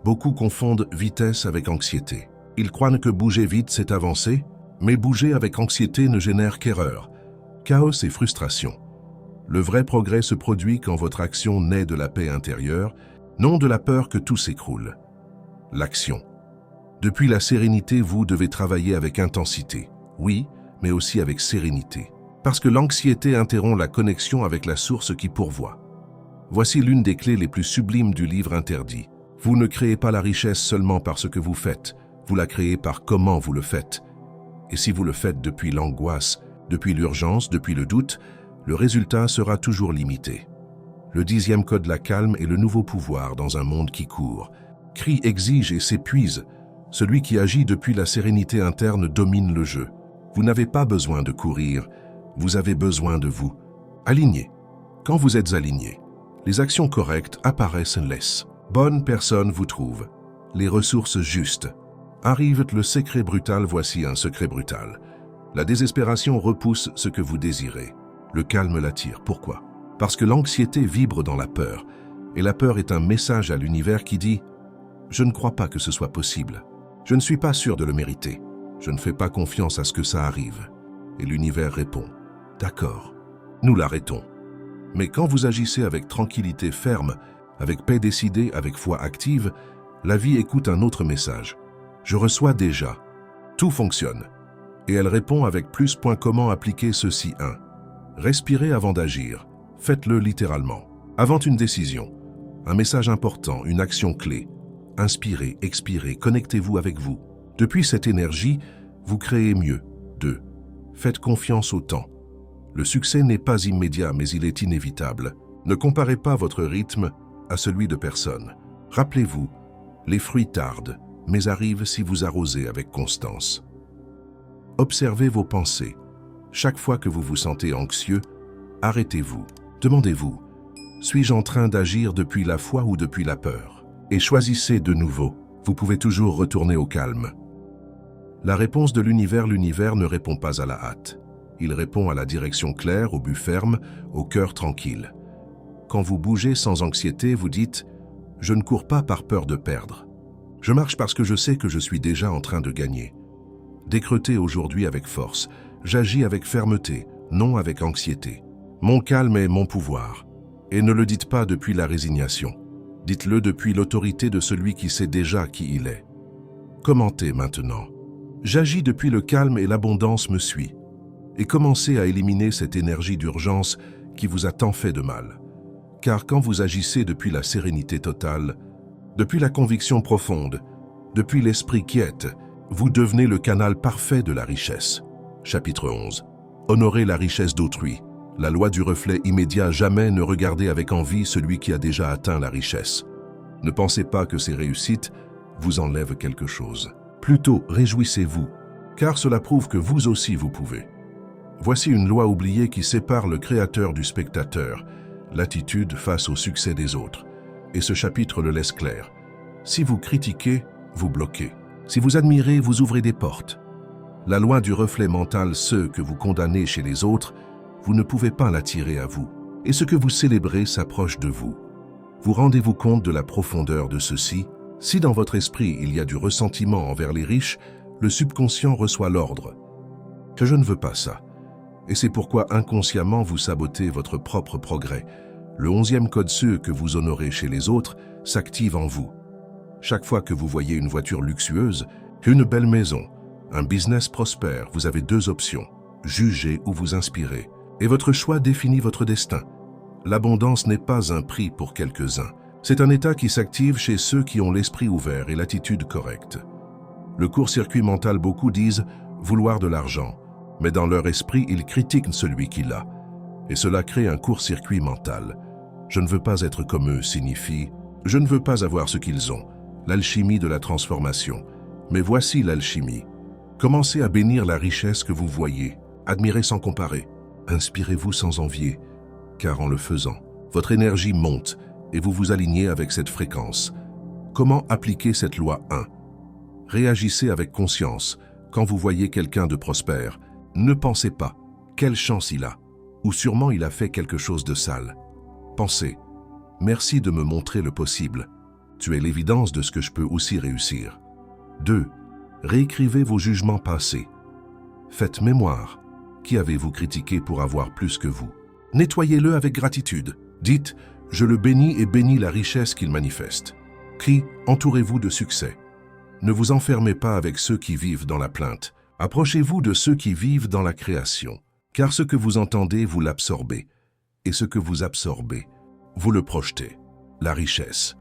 S1: Beaucoup confondent vitesse avec anxiété. Ils croient que bouger vite, c'est avancer, mais bouger avec anxiété ne génère qu'erreur, chaos et frustration. Le vrai progrès se produit quand votre action naît de la paix intérieure, non de la peur que tout s'écroule. L'action. Depuis la sérénité, vous devez travailler avec intensité, oui, mais aussi avec sérénité, parce que l'anxiété interrompt la connexion avec la source qui pourvoit. Voici l'une des clés les plus sublimes du livre interdit. Vous ne créez pas la richesse seulement par ce que vous faites, vous la créez par comment vous le faites. Et si vous le faites depuis l'angoisse, depuis l'urgence, depuis le doute, le résultat sera toujours limité. Le 10e code, la calme est le nouveau pouvoir dans un monde qui court. Crie, exige et s'épuise. Celui qui agit depuis la sérénité interne domine le jeu. Vous n'avez pas besoin de courir, vous avez besoin de vous. Aligné. Quand vous êtes aligné, les actions correctes apparaissent laisses. Bonne personne vous trouve. Les ressources justes. Arrive le secret brutal, voici un secret brutal. La désespération repousse ce que vous désirez. Le calme l'attire. Pourquoi? Parce que l'anxiété vibre dans la peur. Et la peur est un message à l'univers qui dit « Je ne crois pas que ce soit possible. Je ne suis pas sûr de le mériter. Je ne fais pas confiance à ce que ça arrive. » Et l'univers répond « D'accord, nous l'arrêtons. » Mais quand vous agissez avec tranquillité ferme, avec paix décidée, avec foi active, la vie écoute un autre message. Je reçois déjà. Tout fonctionne. Et elle répond avec plus. Comment appliquer ceci 1. Respirez avant d'agir. Faites-le littéralement. Avant une décision, un message important, une action clé. Inspirez, expirez, connectez-vous avec vous. Depuis cette énergie, vous créez mieux. 2. Faites confiance au temps. Le succès n'est pas immédiat, mais il est inévitable. Ne comparez pas votre rythme à celui de personne. Rappelez-vous, les fruits tardent, mais arrivent si vous arrosez avec constance. Observez vos pensées. Chaque fois que vous vous sentez anxieux, arrêtez-vous. Demandez-vous, suis-je en train d'agir depuis la foi ou depuis la peur? Et choisissez de nouveau. Vous pouvez toujours retourner au calme. La réponse de l'univers ne répond pas à la hâte. Il répond à la direction claire, au but ferme, au cœur tranquille. Quand vous bougez sans anxiété, vous dites « Je ne cours pas par peur de perdre. Je marche parce que je sais que je suis déjà en train de gagner. » Décretez aujourd'hui avec force. J'agis avec fermeté, non avec anxiété. Mon calme est mon pouvoir. Et ne le dites pas depuis la résignation. Dites-le depuis l'autorité de celui qui sait déjà qui il est. Commentez maintenant. J'agis depuis le calme et l'abondance me suit. Et commencez à éliminer cette énergie d'urgence qui vous a tant fait de mal. Car quand vous agissez depuis la sérénité totale, depuis la conviction profonde, depuis l'esprit quiète, vous devenez le canal parfait de la richesse. Chapitre 11. Honorez la richesse d'autrui. La loi du reflet immédiat, jamais ne regardez avec envie celui qui a déjà atteint la richesse. Ne pensez pas que ces réussites vous enlèvent quelque chose. Plutôt, réjouissez-vous, car cela prouve que vous aussi vous pouvez. Voici une loi oubliée qui sépare le créateur du spectateur, l'attitude face au succès des autres. Et ce chapitre le laisse clair. Si vous critiquez, vous bloquez. Si vous admirez, vous ouvrez des portes. La loi du reflet mental, ceux que vous condamnez chez les autres, vous ne pouvez pas l'attirer à vous. Et ce que vous célébrez s'approche de vous. Vous rendez-vous compte de la profondeur de ceci? Si dans votre esprit il y a du ressentiment envers les riches, le subconscient reçoit l'ordre que je ne veux pas ça. Et c'est pourquoi inconsciemment vous sabotez votre propre progrès. Le 11e code ceux que vous honorez chez les autres s'active en vous. Chaque fois que vous voyez une voiture luxueuse, une belle maison, un business prospère, vous avez deux options, juger ou vous inspirer. Et votre choix définit votre destin. L'abondance n'est pas un prix pour quelques-uns. C'est un état qui s'active chez ceux qui ont l'esprit ouvert et l'attitude correcte. Le court-circuit mental, beaucoup disent vouloir de l'argent, mais dans leur esprit, ils critiquent celui qui l'a. Et cela crée un court-circuit mental. Je ne veux pas être comme eux signifie je ne veux pas avoir ce qu'ils ont. L'alchimie de la transformation. Mais voici l'alchimie. Commencez à bénir la richesse que vous voyez. Admirez sans comparer. Inspirez-vous sans envier. Car en le faisant, votre énergie monte et vous vous alignez avec cette fréquence. Comment appliquer cette loi 1? Réagissez avec conscience. Quand vous voyez quelqu'un de prospère, ne pensez pas « quelle chance il a » ou sûrement il a fait quelque chose de sale. Pensez « merci de me montrer le possible. Tu es l'évidence de ce que je peux aussi réussir. » 2. Réécrivez vos jugements passés. Faites mémoire. Qui avez-vous critiqué pour avoir plus que vous? Nettoyez-le avec gratitude. Dites « je le bénis et bénis la richesse qu'il manifeste. » Crie « entourez-vous de succès. » Ne vous enfermez pas avec ceux qui vivent dans la plainte. Approchez-vous de ceux qui vivent dans la création. Car ce que vous entendez, vous l'absorbez. Et ce que vous absorbez, vous le projetez. La richesse.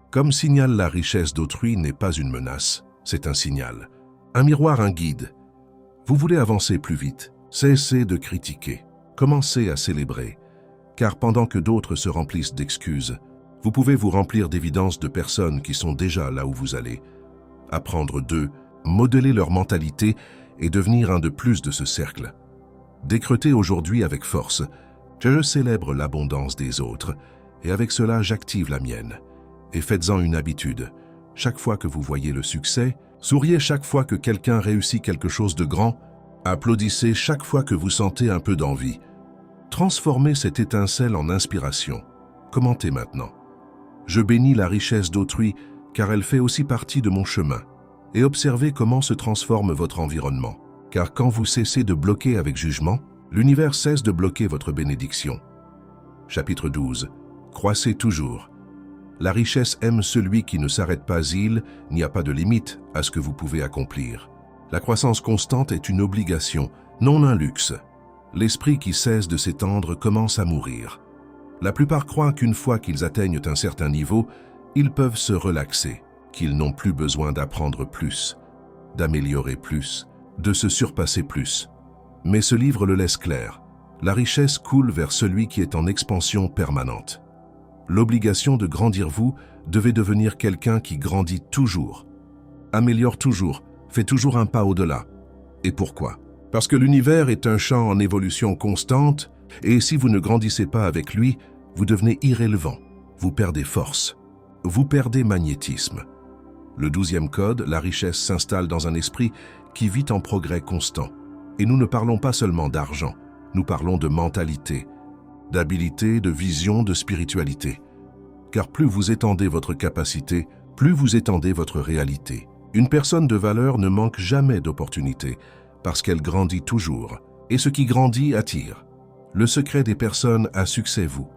S1: Comme signal, la richesse d'autrui n'est pas une menace, c'est un signal. Un miroir, un guide. Vous voulez avancer plus vite. Cessez de critiquer. Commencez à célébrer. Car pendant que d'autres se remplissent d'excuses, vous pouvez vous remplir d'évidences de personnes qui sont déjà là où vous allez. Apprendre d'eux, modeler leur mentalité et devenir un de plus de ce cercle. Décretez aujourd'hui avec force que je célèbre l'abondance des autres et avec cela j'active la mienne. Et faites-en une habitude. Chaque fois que vous voyez le succès, souriez chaque fois que quelqu'un réussit quelque chose de grand, applaudissez chaque fois que vous sentez un peu d'envie. Transformez cette étincelle en inspiration. Commentez maintenant. Je bénis la richesse d'autrui car elle fait aussi partie de mon chemin. Et observez comment se transforme votre environnement. Car quand vous cessez de bloquer avec jugement, l'univers cesse de bloquer votre bénédiction. Chapitre 12. Croissez toujours. La richesse aime celui qui ne s'arrête pas, il n'y a pas de limite à ce que vous pouvez accomplir. La croissance constante est une obligation, non un luxe. L'esprit qui cesse de s'étendre commence à mourir. La plupart croient qu'une fois qu'ils atteignent un certain niveau, ils peuvent se relaxer, qu'ils n'ont plus besoin d'apprendre plus, d'améliorer plus, de se surpasser plus. Mais ce livre le laisse clair. La richesse coule vers celui qui est en expansion permanente. L'obligation de grandir vous devait devenir quelqu'un qui grandit toujours, améliore toujours, fait toujours un pas au-delà. Et pourquoi? Parce que l'univers est un champ en évolution constante, et si vous ne grandissez pas avec lui, vous devenez irrélevant, vous perdez force, vous perdez magnétisme. Le 12e code, la richesse s'installe dans un esprit qui vit en progrès constant. Et nous ne parlons pas seulement d'argent, nous parlons de mentalité, d'habilité, de vision, de spiritualité. Car plus vous étendez votre capacité, plus vous étendez votre réalité. Une personne de valeur ne manque jamais d'opportunités, parce qu'elle grandit toujours. Et ce qui grandit attire. Le secret des personnes à succès, vous.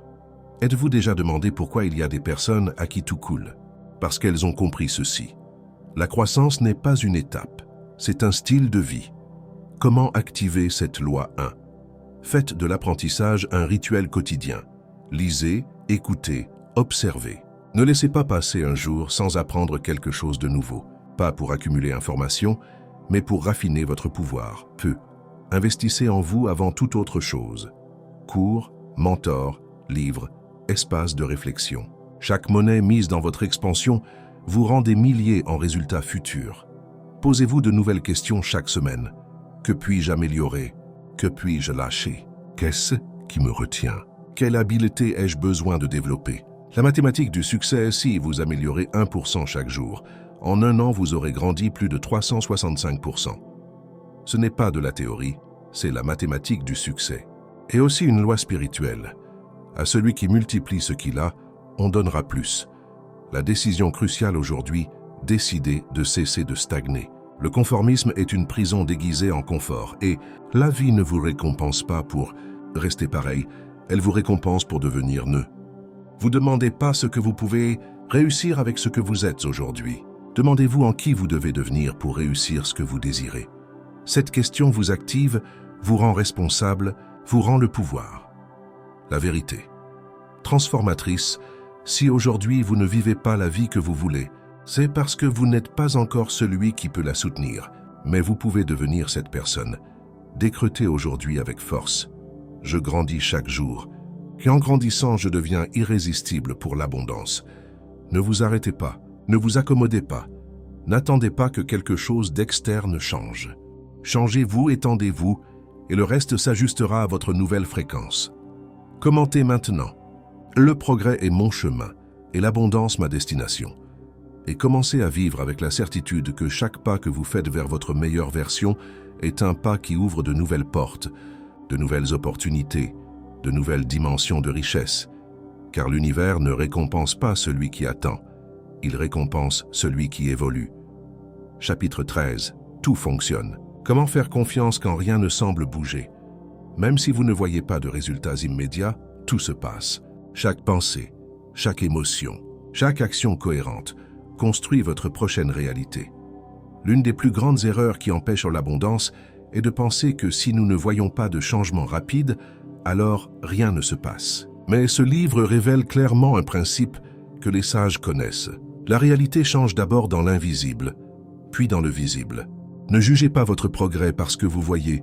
S1: Êtes-vous déjà demandé pourquoi il y a des personnes à qui tout coule? Parce qu'elles ont compris ceci. La croissance n'est pas une étape, c'est un style de vie. Comment activer cette loi 1? Faites de l'apprentissage un rituel quotidien. Lisez, écoutez, observez. Ne laissez pas passer un jour sans apprendre quelque chose de nouveau. Pas pour accumuler informations, mais pour raffiner votre pouvoir. Investissez en vous avant toute autre chose. Cours, mentor, livres, espace de réflexion. Chaque monnaie mise dans votre expansion vous rend des milliers en résultats futurs. Posez-vous de nouvelles questions chaque semaine. Que puis-je améliorer? Que puis-je lâcher? Qu'est-ce qui me retient? Quelle habileté ai-je besoin de développer? La mathématique du succès, si vous améliorez 1% chaque jour, en un an vous aurez grandi plus de 365%. Ce n'est pas de la théorie, c'est la mathématique du succès. Et aussi une loi spirituelle. À celui qui multiplie ce qu'il a, on donnera plus. La décision cruciale aujourd'hui, décidez de cesser de stagner. Le conformisme est une prison déguisée en confort et la vie ne vous récompense pas pour rester pareil, elle vous récompense pour devenir nœud. Vous demandez pas ce que vous pouvez réussir avec ce que vous êtes aujourd'hui. Demandez-vous en qui vous devez devenir pour réussir ce que vous désirez. Cette question vous active, vous rend responsable, vous rend le pouvoir. La vérité. Transformatrice, si aujourd'hui vous ne vivez pas la vie que vous voulez, c'est parce que vous n'êtes pas encore celui qui peut la soutenir, mais vous pouvez devenir cette personne. Décretez aujourd'hui avec force. Je grandis chaque jour, et en grandissant, je deviens irrésistible pour l'abondance. Ne vous arrêtez pas, ne vous accommodez pas. N'attendez pas que quelque chose d'externe change. Changez-vous, étendez-vous, et le reste s'ajustera à votre nouvelle fréquence. Commentez maintenant. Le progrès est mon chemin, et l'abondance ma destination. Et commencez à vivre avec la certitude que chaque pas que vous faites vers votre meilleure version est un pas qui ouvre de nouvelles portes, de nouvelles opportunités, de nouvelles dimensions de richesse. Car l'univers ne récompense pas celui qui attend, il récompense celui qui évolue. Chapitre 13. Tout fonctionne. Comment faire confiance quand rien ne semble bouger? Même si vous ne voyez pas de résultats immédiats, tout se passe. Chaque pensée, chaque émotion, chaque action cohérente construit votre prochaine réalité. L'une des plus grandes erreurs qui empêchent l'abondance est de penser que si nous ne voyons pas de changement rapide, alors rien ne se passe. Mais ce livre révèle clairement un principe que les sages connaissent. La réalité change d'abord dans l'invisible, puis dans le visible. Ne jugez pas votre progrès parce que vous voyez,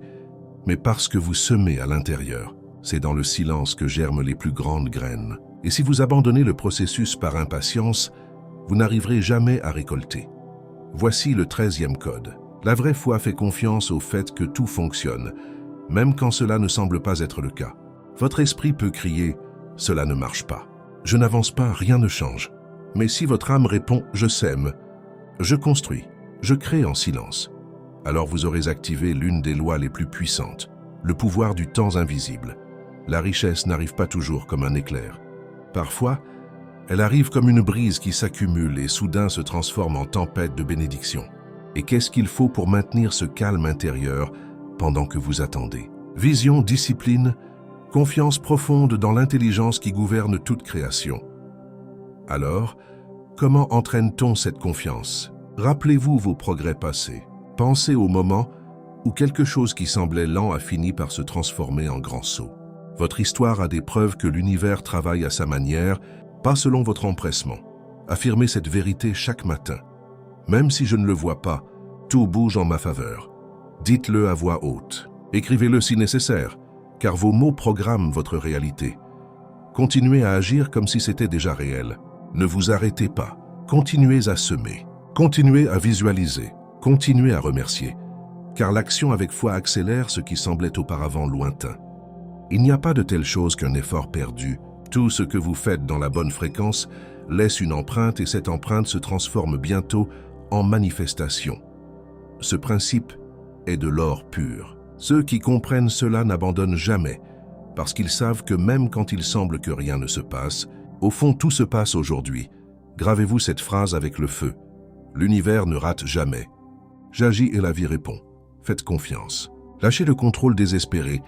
S1: mais parce que vous semez à l'intérieur. C'est dans le silence que germent les plus grandes graines. Et si vous abandonnez le processus par impatience, vous n'arriverez jamais à récolter. Voici le 13e code. La vraie foi fait confiance au fait que tout fonctionne, même quand cela ne semble pas être le cas. Votre esprit peut crier « cela ne marche pas ». Je n'avance pas, rien ne change. Mais si votre âme répond « je sème », je construis, je crée en silence. Alors vous aurez activé l'une des lois les plus puissantes, le pouvoir du temps invisible. La richesse n'arrive pas toujours comme un éclair. Parfois, elle arrive comme une brise qui s'accumule et soudain se transforme en tempête de bénédiction. Et qu'est-ce qu'il faut pour maintenir ce calme intérieur pendant que vous attendez? Vision, discipline, confiance profonde dans l'intelligence qui gouverne toute création. Alors, comment entraîne-t-on cette confiance? Rappelez-vous vos progrès passés. Pensez au moment où quelque chose qui semblait lent a fini par se transformer en grand saut. Votre histoire a des preuves que l'univers travaille à sa manière, pas selon votre empressement. Affirmez cette vérité chaque matin. Même si je ne le vois pas, tout bouge en ma faveur. Dites-le à voix haute. Écrivez-le si nécessaire, car vos mots programment votre réalité. Continuez à agir comme si c'était déjà réel. Ne vous arrêtez pas. Continuez à semer. Continuez à visualiser. Continuez à remercier. Car l'action avec foi accélère ce qui semblait auparavant lointain. Il n'y a pas de telle chose qu'un effort perdu. Tout ce que vous faites dans la bonne fréquence laisse une empreinte et cette empreinte se transforme bientôt en manifestation. Ce principe est de l'or pur. Ceux qui comprennent cela n'abandonnent jamais, parce qu'ils savent que même quand il semble que rien ne se passe, au fond tout se passe aujourd'hui. Gravez-vous cette phrase avec le feu. L'univers ne rate jamais. J'agis et la vie répond. Faites confiance. Lâchez le contrôle désespéré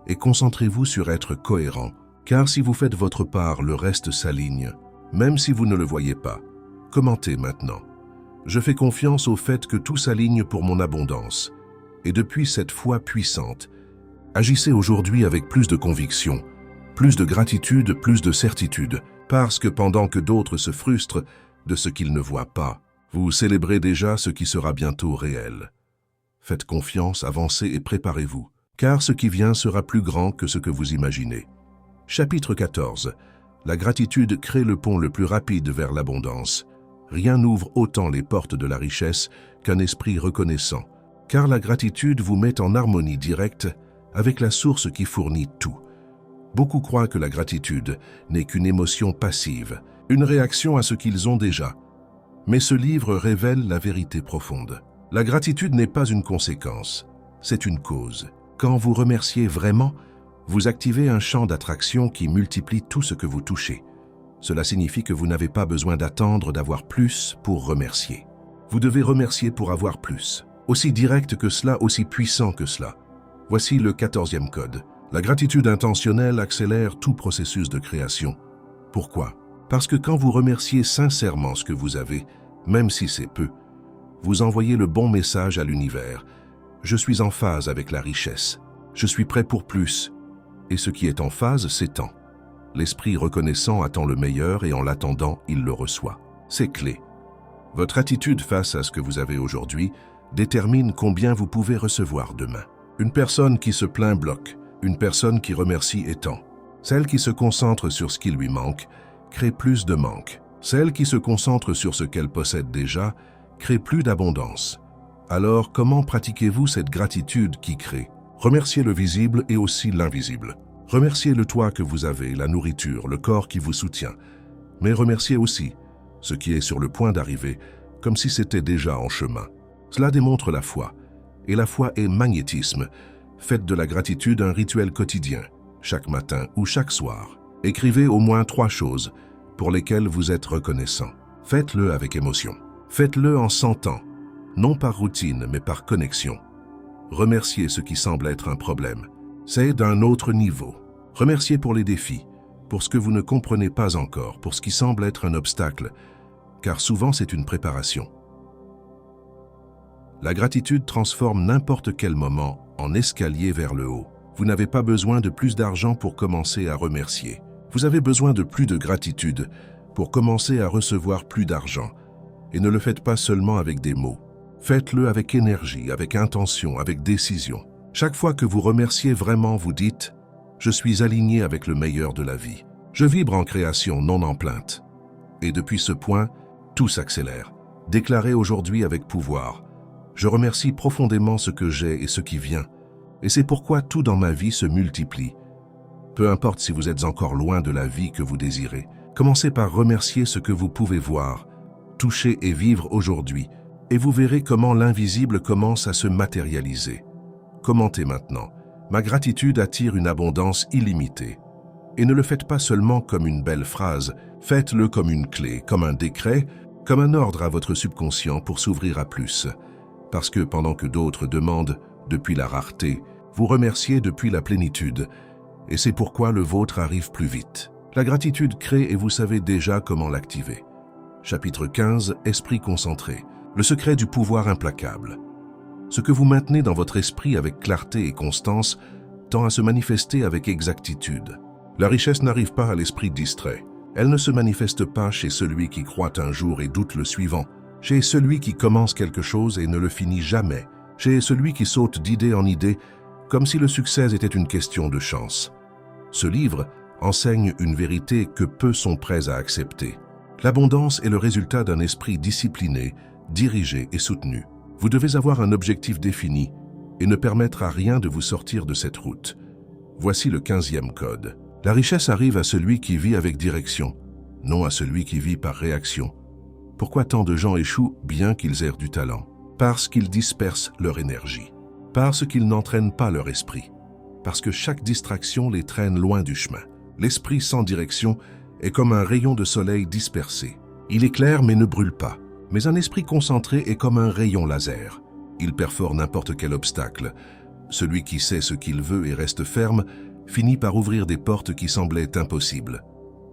S1: et concentrez-vous sur être cohérent, car si vous faites votre part, le reste s'aligne, même si vous ne le voyez pas. Commentez maintenant. Je fais confiance au fait que tout s'aligne pour mon abondance. Et depuis cette foi puissante, agissez aujourd'hui avec plus de conviction, plus de gratitude, plus de certitude, parce que pendant que d'autres se frustrent de ce qu'ils ne voient pas, vous célébrez déjà ce qui sera bientôt réel. Faites confiance, avancez et préparez-vous, car ce qui vient sera plus grand que ce que vous imaginez. Chapitre 14. La gratitude crée le pont le plus rapide vers l'abondance. Rien n'ouvre autant les portes de la richesse qu'un esprit reconnaissant, car la gratitude vous met en harmonie directe avec la source qui fournit tout. Beaucoup croient que la gratitude n'est qu'une émotion passive, une réaction à ce qu'ils ont déjà. Mais ce livre révèle la vérité profonde. La gratitude n'est pas une conséquence, c'est une cause. Quand vous remerciez vraiment, vous activez un champ d'attraction qui multiplie tout ce que vous touchez. Cela signifie que vous n'avez pas besoin d'attendre d'avoir plus pour remercier. Vous devez remercier pour avoir plus. Aussi direct que cela, aussi puissant que cela. Voici le 14e code. La gratitude intentionnelle accélère tout processus de création. Pourquoi? Parce que quand vous remerciez sincèrement ce que vous avez, même si c'est peu, vous envoyez le bon message à l'univers. Je suis en phase avec la richesse. Je suis prêt pour plus. Et ce qui est en phase s'étend. L'esprit reconnaissant attend le meilleur et en l'attendant, il le reçoit. C'est clé. Votre attitude face à ce que vous avez aujourd'hui détermine combien vous pouvez recevoir demain. Une personne qui se plaint bloque. Une personne qui remercie étend. Celle qui se concentre sur ce qui lui manque crée plus de manque. Celle qui se concentre sur ce qu'elle possède déjà crée plus d'abondance. Alors, comment pratiquez-vous cette gratitude qui crée? Remerciez le visible et aussi l'invisible. Remerciez le toit que vous avez, la nourriture, le corps qui vous soutient. Mais remerciez aussi ce qui est sur le point d'arriver, comme si c'était déjà en chemin. Cela démontre la foi. Et la foi est magnétisme. Faites de la gratitude un rituel quotidien, chaque matin ou chaque soir. Écrivez au moins 3 choses pour lesquelles vous êtes reconnaissant. Faites-le avec émotion. Faites-le en sentant, non par routine, mais par connexion. Remerciez ce qui semble être un problème. C'est d'un autre niveau. Remerciez pour les défis, pour ce que vous ne comprenez pas encore, pour ce qui semble être un obstacle, car souvent c'est une préparation. La gratitude transforme n'importe quel moment en escalier vers le haut. Vous n'avez pas besoin de plus d'argent pour commencer à remercier. Vous avez besoin de plus de gratitude pour commencer à recevoir plus d'argent. Et ne le faites pas seulement avec des mots. Faites-le avec énergie, avec intention, avec décision. Chaque fois que vous remerciez vraiment, vous dites « Je suis aligné avec le meilleur de la vie. Je vibre en création, non en plainte. » Et depuis ce point, tout s'accélère. Déclarez aujourd'hui avec pouvoir « Je remercie profondément ce que j'ai et ce qui vient. Et c'est pourquoi tout dans ma vie se multiplie. » Peu importe si vous êtes encore loin de la vie que vous désirez, commencez par remercier ce que vous pouvez voir, toucher et vivre aujourd'hui, et vous verrez comment l'invisible commence à se matérialiser. Commentez maintenant. Ma gratitude attire une abondance illimitée. Et ne le faites pas seulement comme une belle phrase, faites-le comme une clé, comme un décret, comme un ordre à votre subconscient pour s'ouvrir à plus. Parce que pendant que d'autres demandent depuis la rareté, vous remerciez depuis la plénitude. Et c'est pourquoi le vôtre arrive plus vite. La gratitude crée et vous savez déjà comment l'activer. Chapitre 15, Esprit concentré. Le secret du pouvoir implacable. Ce que vous maintenez dans votre esprit avec clarté et constance tend à se manifester avec exactitude. La richesse n'arrive pas à l'esprit distrait. Elle ne se manifeste pas chez celui qui croit un jour et doute le suivant, chez celui qui commence quelque chose et ne le finit jamais, chez celui qui saute d'idée en idée, comme si le succès était une question de chance. Ce livre enseigne une vérité que peu sont prêts à accepter. L'abondance est le résultat d'un esprit discipliné, dirigé et soutenu. Vous devez avoir un objectif défini et ne permettre à rien de vous sortir de cette route. Voici le 15e code. La richesse arrive à celui qui vit avec direction, non à celui qui vit par réaction. Pourquoi tant de gens échouent bien qu'ils aient du talent? Parce qu'ils dispersent leur énergie. Parce qu'ils n'entraînent pas leur esprit. Parce que chaque distraction les traîne loin du chemin. L'esprit sans direction est comme un rayon de soleil dispersé. Il éclaire mais ne brûle pas. Mais un esprit concentré est comme un rayon laser. Il perfore n'importe quel obstacle. Celui qui sait ce qu'il veut et reste ferme finit par ouvrir des portes qui semblaient impossibles.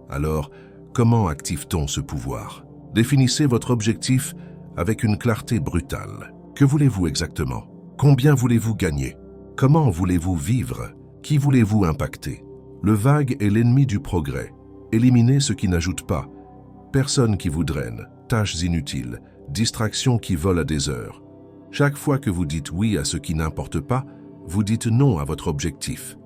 S1: Alors, comment active-t-on ce pouvoir? Définissez votre objectif avec une clarté brutale. Que voulez-vous exactement? Combien voulez-vous gagner? Comment voulez-vous vivre? Qui voulez-vous impacter? Le vague est l'ennemi du progrès. Éliminez ce qui n'ajoute pas. Personne qui vous draine, tâches inutiles, distractions qui volent à des heures. Chaque fois que vous dites oui à ce qui n'importe pas, vous dites non à votre objectif.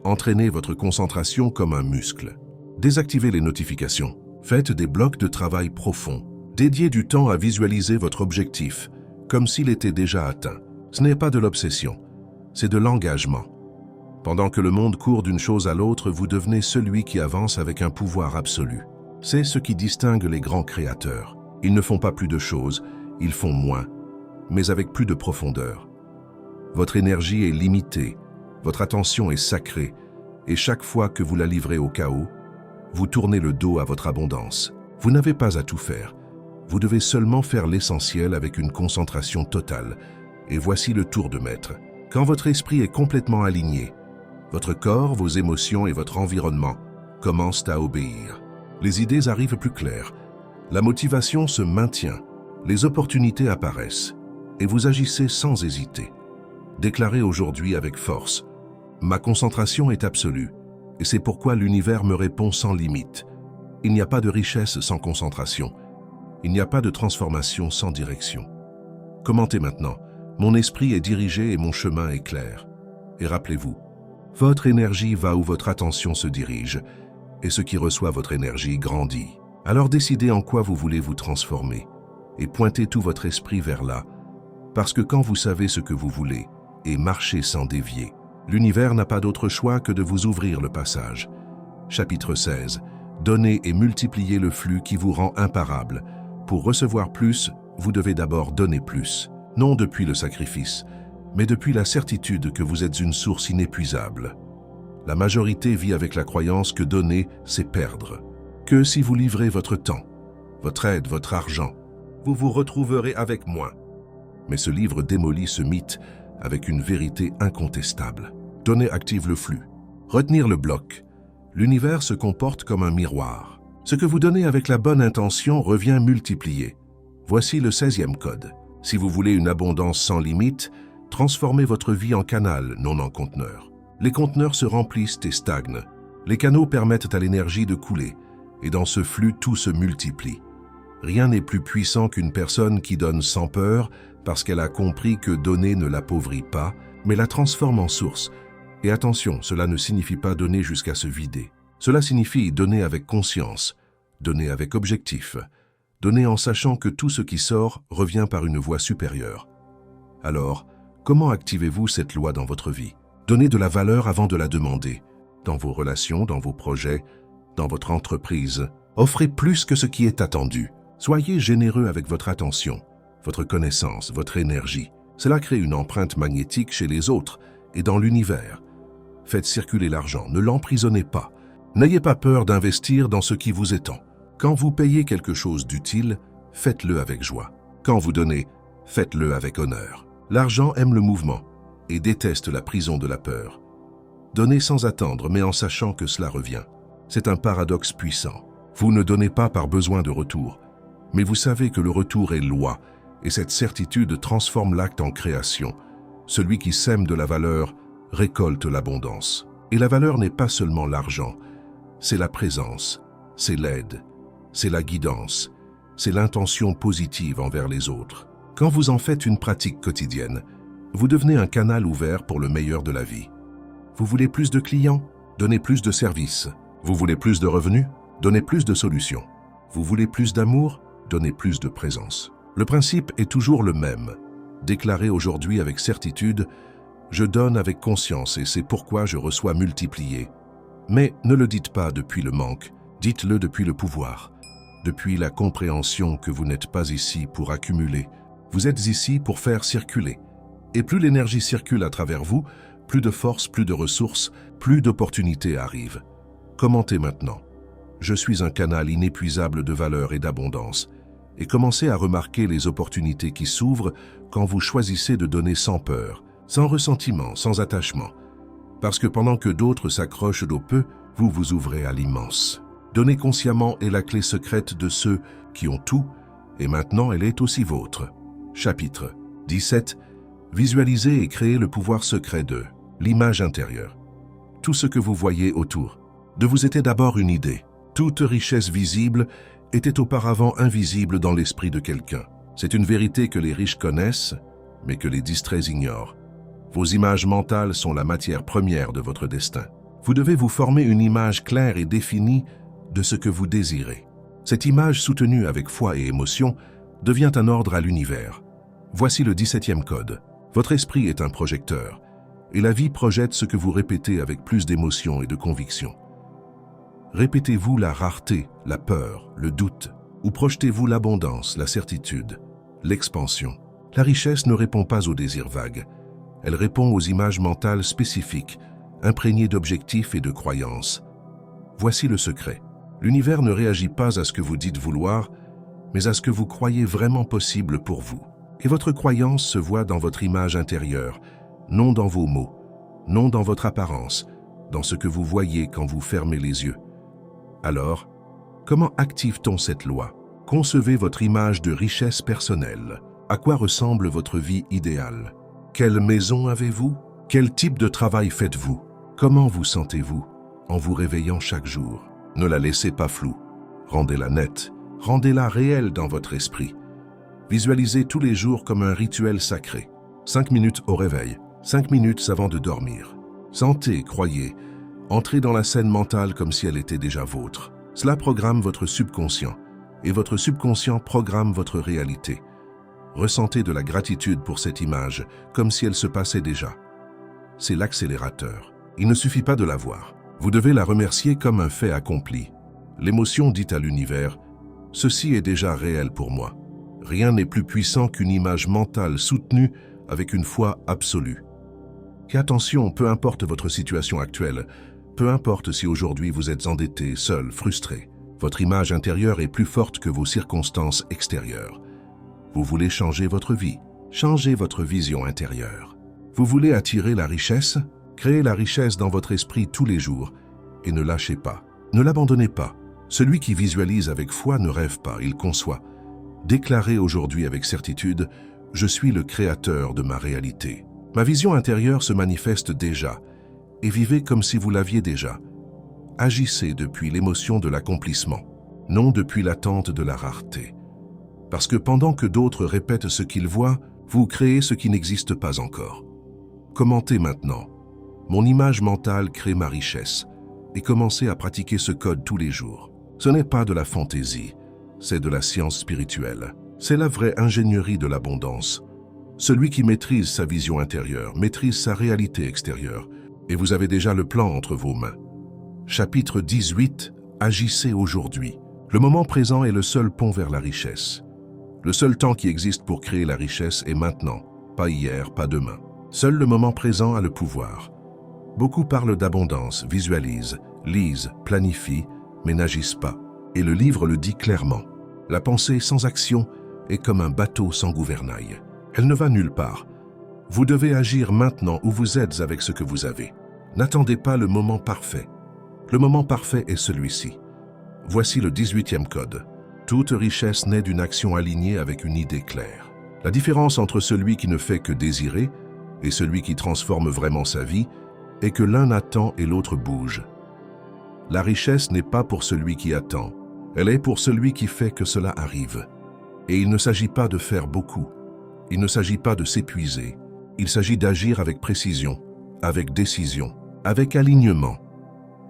S1: Entraînez votre concentration comme un muscle. Désactivez les notifications. Faites des blocs de travail profonds. Dédiez du temps à visualiser votre objectif, comme s'il était déjà atteint. Ce n'est pas de l'obsession, c'est de l'engagement. Pendant que le monde court d'une chose à l'autre, vous devenez celui qui avance avec un pouvoir absolu. C'est ce qui distingue les grands créateurs. Ils ne font pas plus de choses, ils font moins, mais avec plus de profondeur. Votre énergie est limitée, votre attention est sacrée, et chaque fois que vous la livrez au chaos, vous tournez le dos à votre abondance. Vous n'avez pas à tout faire. Vous devez seulement faire l'essentiel avec une concentration totale. Et voici le tour de maître. Quand votre esprit est complètement aligné, votre corps, vos émotions et votre environnement commencent à obéir. Les idées arrivent plus claires. La motivation se maintient. Les opportunités apparaissent. Et vous agissez sans hésiter. Déclarez aujourd'hui avec force. Ma concentration est absolue. Et c'est pourquoi l'univers me répond sans limite. Il n'y a pas de richesse sans concentration. Il n'y a pas de transformation sans direction. Commentez maintenant. Mon esprit est dirigé et mon chemin est clair. Et rappelez-vous, votre énergie va où votre attention se dirige, et ce qui reçoit votre énergie grandit. Alors décidez en quoi vous voulez vous transformer, et pointez tout votre esprit vers là, parce que quand vous savez ce que vous voulez, et marchez sans dévier, l'univers n'a pas d'autre choix que de vous ouvrir le passage. Chapitre 16. Donnez et multipliez le flux qui vous rend imparable. Pour recevoir plus, vous devez d'abord donner plus. Non depuis le sacrifice, mais depuis la certitude que vous êtes une source inépuisable. La majorité vit avec la croyance que donner, c'est perdre. Que si vous livrez votre temps, votre aide, votre argent, vous vous retrouverez avec moins. Mais ce livre démolit ce mythe avec une vérité incontestable. Donner active le flux. Retenir le bloc. L'univers se comporte comme un miroir. Ce que vous donnez avec la bonne intention revient multiplié. Voici le 16e code. Si vous voulez une abondance sans limite, transformez votre vie en canal, non en conteneur. Les conteneurs se remplissent et stagnent. Les canaux permettent à l'énergie de couler, et dans ce flux, tout se multiplie. Rien n'est plus puissant qu'une personne qui donne sans peur, parce qu'elle a compris que donner ne l'appauvrit pas, mais la transforme en source. Et attention, cela ne signifie pas donner jusqu'à se vider. Cela signifie donner avec conscience, donner avec objectif, donner en sachant que tout ce qui sort revient par une voie supérieure. Alors, comment activez-vous cette loi dans votre vie? Donnez de la valeur avant de la demander. Dans vos relations, dans vos projets, dans votre entreprise. Offrez plus que ce qui est attendu. Soyez généreux avec votre attention, votre connaissance, votre énergie. Cela crée une empreinte magnétique chez les autres et dans l'univers. Faites circuler l'argent, ne l'emprisonnez pas. N'ayez pas peur d'investir dans ce qui vous étend. Quand vous payez quelque chose d'utile, faites-le avec joie. Quand vous donnez, faites-le avec honneur. L'argent aime le mouvement et déteste la prison de la peur. Donnez sans attendre, mais en sachant que cela revient. C'est un paradoxe puissant. Vous ne donnez pas par besoin de retour, mais vous savez que le retour est loi, et cette certitude transforme l'acte en création. Celui qui sème de la valeur récolte l'abondance. Et la valeur n'est pas seulement l'argent, c'est la présence, c'est l'aide, c'est la guidance, c'est l'intention positive envers les autres. Quand vous en faites une pratique quotidienne, vous devenez un canal ouvert pour le meilleur de la vie. Vous voulez plus de clients? Donnez plus de services. Vous voulez plus de revenus? Donnez plus de solutions. Vous voulez plus d'amour? Donnez plus de présence. Le principe est toujours le même. Déclarez aujourd'hui avec certitude « Je donne avec conscience et c'est pourquoi je reçois multiplié ». Mais ne le dites pas depuis le manque, dites-le depuis le pouvoir, depuis la compréhension que vous n'êtes pas ici pour accumuler. Vous êtes ici pour faire circuler. Et plus l'énergie circule à travers vous, plus de force, plus de ressources, plus d'opportunités arrivent. Commentez maintenant. Je suis un canal inépuisable de valeur et d'abondance. Et commencez à remarquer les opportunités qui s'ouvrent quand vous choisissez de donner sans peur, sans ressentiment, sans attachement. Parce que pendant que d'autres s'accrochent au peu, vous vous ouvrez à l'immense. Donner consciemment est la clé secrète de ceux qui ont tout, et maintenant elle est aussi vôtre. Chapitre 17. Visualisez et créez le pouvoir secret de l'image intérieure. Tout ce que vous voyez autour de vous était d'abord une idée. Toute richesse visible était auparavant invisible dans l'esprit de quelqu'un. C'est une vérité que les riches connaissent, mais que les distraits ignorent. Vos images mentales sont la matière première de votre destin. Vous devez vous former une image claire et définie de ce que vous désirez. Cette image soutenue avec foi et émotion devient un ordre à l'univers. Voici le 17e code. Votre esprit est un projecteur, et la vie projette ce que vous répétez avec plus d'émotion et de conviction. Répétez-vous la rareté, la peur, le doute, ou projetez-vous l'abondance, la certitude, l'expansion. La richesse ne répond pas aux désirs vagues. Elle répond aux images mentales spécifiques, imprégnées d'objectifs et de croyances. Voici le secret. L'univers ne réagit pas à ce que vous dites vouloir, mais à ce que vous croyez vraiment possible pour vous. Et votre croyance se voit dans votre image intérieure, non dans vos mots, non dans votre apparence, dans ce que vous voyez quand vous fermez les yeux. Alors, comment active-t-on cette loi? Concevez votre image de richesse personnelle. À quoi ressemble votre vie idéale? Quelle maison avez-vous? Quel type de travail faites-vous? Comment vous sentez-vous en vous réveillant chaque jour? Ne la laissez pas floue. Rendez-la nette. Rendez-la réelle dans votre esprit. Visualisez tous les jours comme un rituel sacré. 5 minutes au réveil, 5 minutes avant de dormir. Sentez, croyez, entrez dans la scène mentale comme si elle était déjà vôtre. Cela programme votre subconscient, et votre subconscient programme votre réalité. Ressentez de la gratitude pour cette image, comme si elle se passait déjà. C'est l'accélérateur. Il ne suffit pas de la voir. Vous devez la remercier comme un fait accompli. L'émotion dit à l'univers « Ceci est déjà réel pour moi ». Rien n'est plus puissant qu'une image mentale soutenue avec une foi absolue. Et attention, peu importe votre situation actuelle, peu importe si aujourd'hui vous êtes endetté, seul, frustré, votre image intérieure est plus forte que vos circonstances extérieures. Vous voulez changer votre vie, changer votre vision intérieure. Vous voulez attirer la richesse? Créez la richesse dans votre esprit tous les jours et ne lâchez pas. Ne l'abandonnez pas. Celui qui visualise avec foi ne rêve pas, il conçoit. Déclarez aujourd'hui avec certitude « Je suis le créateur de ma réalité ». Ma vision intérieure se manifeste déjà et vivez comme si vous l'aviez déjà. Agissez depuis l'émotion de l'accomplissement, non depuis l'attente de la rareté. Parce que pendant que d'autres répètent ce qu'ils voient, vous créez ce qui n'existe pas encore. Commentez maintenant. Mon image mentale crée ma richesse et commencez à pratiquer ce code tous les jours. Ce n'est pas de la fantaisie, c'est de la science spirituelle. C'est la vraie ingénierie de l'abondance. Celui qui maîtrise sa vision intérieure maîtrise sa réalité extérieure et vous avez déjà le plan entre vos mains. Chapitre 18. Agissez aujourd'hui. Le moment présent est le seul pont vers la richesse. Le seul temps qui existe pour créer la richesse est maintenant, pas hier, pas demain. Seul le moment présent a le pouvoir. Beaucoup parlent d'abondance, visualisent, lisent, planifient, mais n'agissent pas. Et le livre le dit clairement. La pensée sans action est comme un bateau sans gouvernail. Elle ne va nulle part. Vous devez agir maintenant où vous êtes avec ce que vous avez. N'attendez pas le moment parfait. Le moment parfait est celui-ci. Voici le 18e code. Toute richesse naît d'une action alignée avec une idée claire. La différence entre celui qui ne fait que désirer et celui qui transforme vraiment sa vie est que l'un attend et l'autre bouge. La richesse n'est pas pour celui qui attend, elle est pour celui qui fait que cela arrive. Et il ne s'agit pas de faire beaucoup, il ne s'agit pas de s'épuiser, il s'agit d'agir avec précision, avec décision, avec alignement.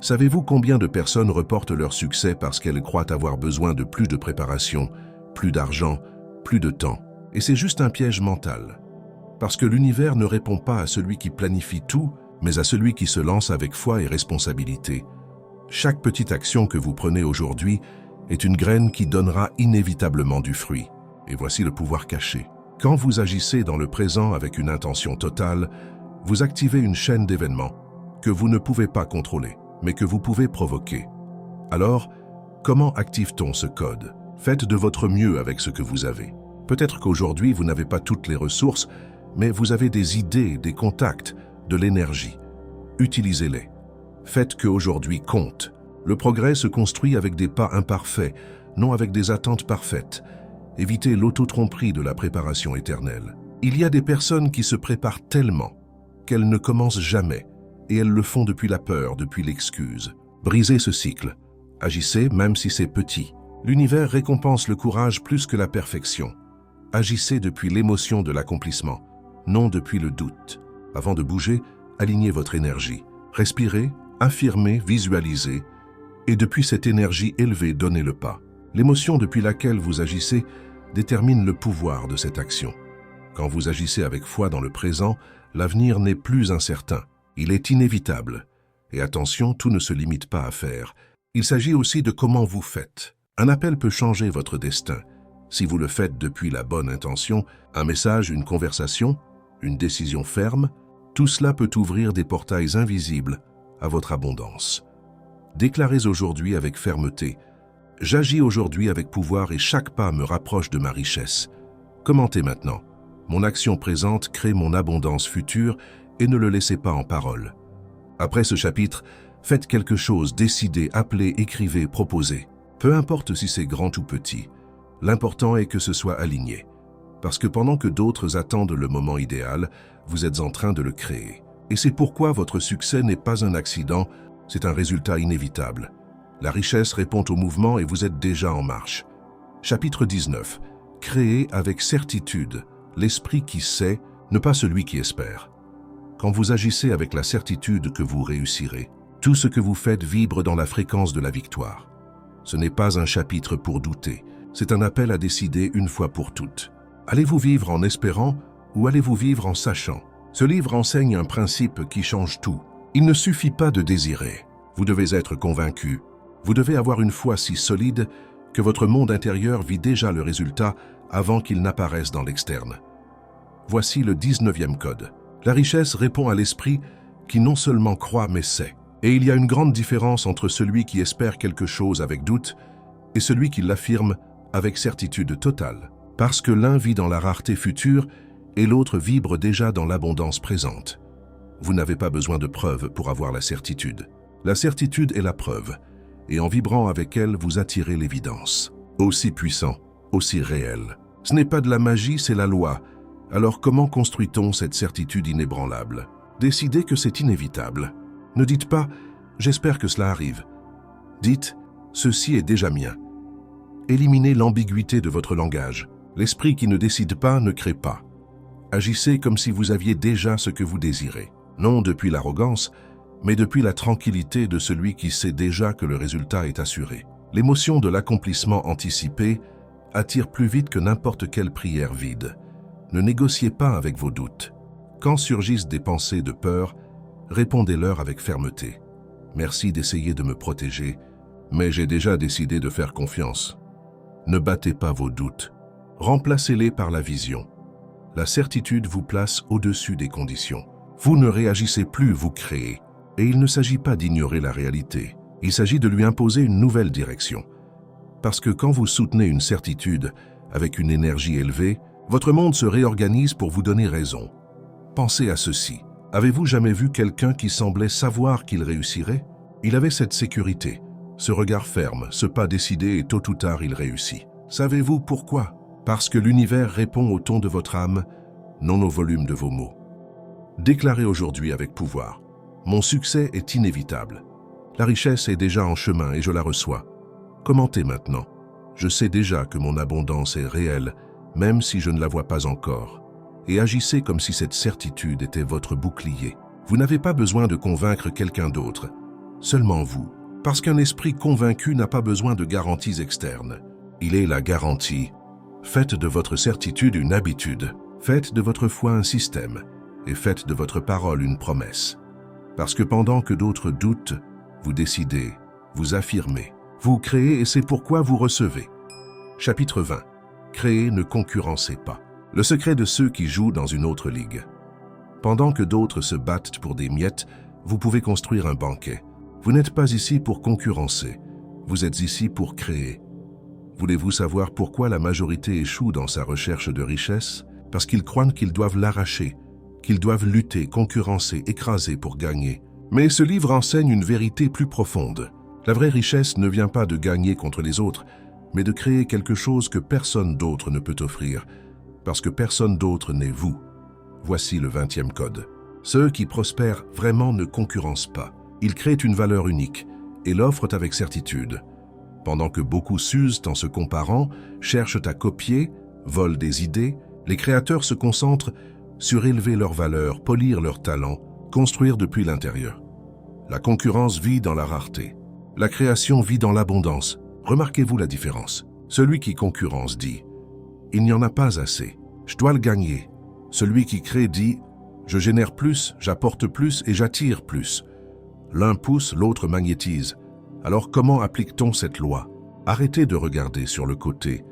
S1: Savez-vous combien de personnes reportent leur succès parce qu'elles croient avoir besoin de plus de préparation, plus d'argent, plus de temps? Et c'est juste un piège mental. Parce que l'univers ne répond pas à celui qui planifie tout, mais à celui qui se lance avec foi et responsabilité. Chaque petite action que vous prenez aujourd'hui est une graine qui donnera inévitablement du fruit. Et voici le pouvoir caché. Quand vous agissez dans le présent avec une intention totale, vous activez une chaîne d'événements que vous ne pouvez pas contrôler, mais que vous pouvez provoquer. Alors, comment active-t-on ce code? Faites de votre mieux avec ce que vous avez. Peut-être qu'aujourd'hui, vous n'avez pas toutes les ressources, mais vous avez des idées, des contacts, de l'énergie. Utilisez-les. Faites qu'aujourd'hui compte. Le progrès se construit avec des pas imparfaits, non avec des attentes parfaites. Évitez l'auto-tromperie de la préparation éternelle. Il y a des personnes qui se préparent tellement qu'elles ne commencent jamais, et elles le font depuis la peur, depuis l'excuse. Brisez ce cycle. Agissez même si c'est petit. L'univers récompense le courage plus que la perfection. Agissez depuis l'émotion de l'accomplissement, non depuis le doute. Avant de bouger, alignez votre énergie. Respirez, affirmez, visualisez, et depuis cette énergie élevée, donnez le pas. L'émotion depuis laquelle vous agissez détermine le pouvoir de cette action. Quand vous agissez avec foi dans le présent, l'avenir n'est plus incertain. Il est inévitable. Et attention, tout ne se limite pas à faire. Il s'agit aussi de comment vous faites. Un appel peut changer votre destin. Si vous le faites depuis la bonne intention, un message, une conversation, une décision ferme, tout cela peut ouvrir des portails invisibles à votre abondance. Déclarez aujourd'hui avec fermeté. J'agis aujourd'hui avec pouvoir et chaque pas me rapproche de ma richesse. Commentez maintenant. Mon action présente crée mon abondance future et ne le laissez pas en parole. Après ce chapitre, faites quelque chose, décidez, appelez, écrivez, proposez. Peu importe si c'est grand ou petit, l'important est que ce soit aligné. Parce que pendant que d'autres attendent le moment idéal, vous êtes en train de le créer. Et c'est pourquoi votre succès n'est pas un accident, c'est un résultat inévitable. La richesse répond au mouvement et vous êtes déjà en marche. Chapitre 19. Créez avec certitude l'esprit qui sait, ne pas celui qui espère. Quand vous agissez avec la certitude que vous réussirez, tout ce que vous faites vibre dans la fréquence de la victoire. Ce n'est pas un chapitre pour douter, c'est un appel à décider une fois pour toutes. Allez-vous vivre en espérant ou allez-vous vivre en sachant? Ce livre enseigne un principe qui change tout. Il ne suffit pas de désirer. Vous devez être convaincu. Vous devez avoir une foi si solide que votre monde intérieur vit déjà le résultat avant qu'il n'apparaisse dans l'externe. Voici le 19e code. La richesse répond à l'esprit qui non seulement croit mais sait. Et il y a une grande différence entre celui qui espère quelque chose avec doute et celui qui l'affirme avec certitude totale. Parce que l'un vit dans la rareté future et l'autre vibre déjà dans l'abondance présente. Vous n'avez pas besoin de preuves pour avoir la certitude. La certitude est la preuve, et en vibrant avec elle, vous attirez l'évidence. Aussi puissant, aussi réel. Ce n'est pas de la magie, c'est la loi. Alors comment construit-on cette certitude inébranlable? Décidez que c'est inévitable. Ne dites pas « j'espère que cela arrive ». Dites « ceci est déjà mien ». Éliminez l'ambiguïté de votre langage. L'esprit qui ne décide pas ne crée pas. Agissez comme si vous aviez déjà ce que vous désirez. Non depuis l'arrogance, mais depuis la tranquillité de celui qui sait déjà que le résultat est assuré. L'émotion de l'accomplissement anticipé attire plus vite que n'importe quelle prière vide. Ne négociez pas avec vos doutes. Quand surgissent des pensées de peur, répondez-leur avec fermeté. Merci d'essayer de me protéger, mais j'ai déjà décidé de faire confiance. Ne battez pas vos doutes. Remplacez-les par la vision. La certitude vous place au-dessus des conditions. Vous ne réagissez plus, vous créez. Et il ne s'agit pas d'ignorer la réalité. Il s'agit de lui imposer une nouvelle direction. Parce que quand vous soutenez une certitude avec une énergie élevée, votre monde se réorganise pour vous donner raison. Pensez à ceci. Avez-vous jamais vu quelqu'un qui semblait savoir qu'il réussirait? Il avait cette sécurité, ce regard ferme, ce pas décidé et tôt ou tard il réussit. Savez-vous pourquoi? Parce que l'univers répond au ton de votre âme, non au volume de vos mots. Déclarez aujourd'hui avec pouvoir. Mon succès est inévitable. La richesse est déjà en chemin et je la reçois. Commentez maintenant. Je sais déjà que mon abondance est réelle, même si je ne la vois pas encore. Et agissez comme si cette certitude était votre bouclier. Vous n'avez pas besoin de convaincre quelqu'un d'autre. seulement vous. Parce qu'un esprit convaincu n'a pas besoin de garanties externes. Il est la garantie. Faites de votre certitude une habitude. Faites de votre foi un système. Et faites de votre parole une promesse. Parce que pendant que d'autres doutent, vous décidez, vous affirmez, vous créez et c'est pourquoi vous recevez. Chapitre 20. Créez, ne concurrencez pas. Le secret de ceux qui jouent dans une autre ligue. Pendant que d'autres se battent pour des miettes, vous pouvez construire un banquet. Vous n'êtes pas ici pour concurrencer, vous êtes ici pour créer. Voulez-vous savoir pourquoi la majorité échoue dans sa recherche de richesse? Parce qu'ils croient qu'ils doivent l'arracher, qu'ils doivent lutter, concurrencer, écraser pour gagner. Mais ce livre enseigne une vérité plus profonde. La vraie richesse ne vient pas de gagner contre les autres, mais de créer quelque chose que personne d'autre ne peut offrir, parce que personne d'autre n'est vous. Voici le 20e code. Ceux qui prospèrent vraiment ne concurrencent pas. Ils créent une valeur unique et l'offrent avec certitude. Pendant que beaucoup s'usent en se comparant, cherchent à copier, volent des idées, les créateurs se concentrent sur élever leur valeur, polir leur talent, construire depuis l'intérieur. La concurrence vit dans la rareté. La création vit dans l'abondance. Remarquez-vous la différence. Celui qui concurrence dit « Il n'y en a pas assez, je dois le gagner ». Celui qui crée dit « Je génère plus, j'apporte plus et j'attire plus ». L'un pousse, l'autre magnétise. Alors comment applique-t-on cette loi? Arrêtez de regarder sur le côté.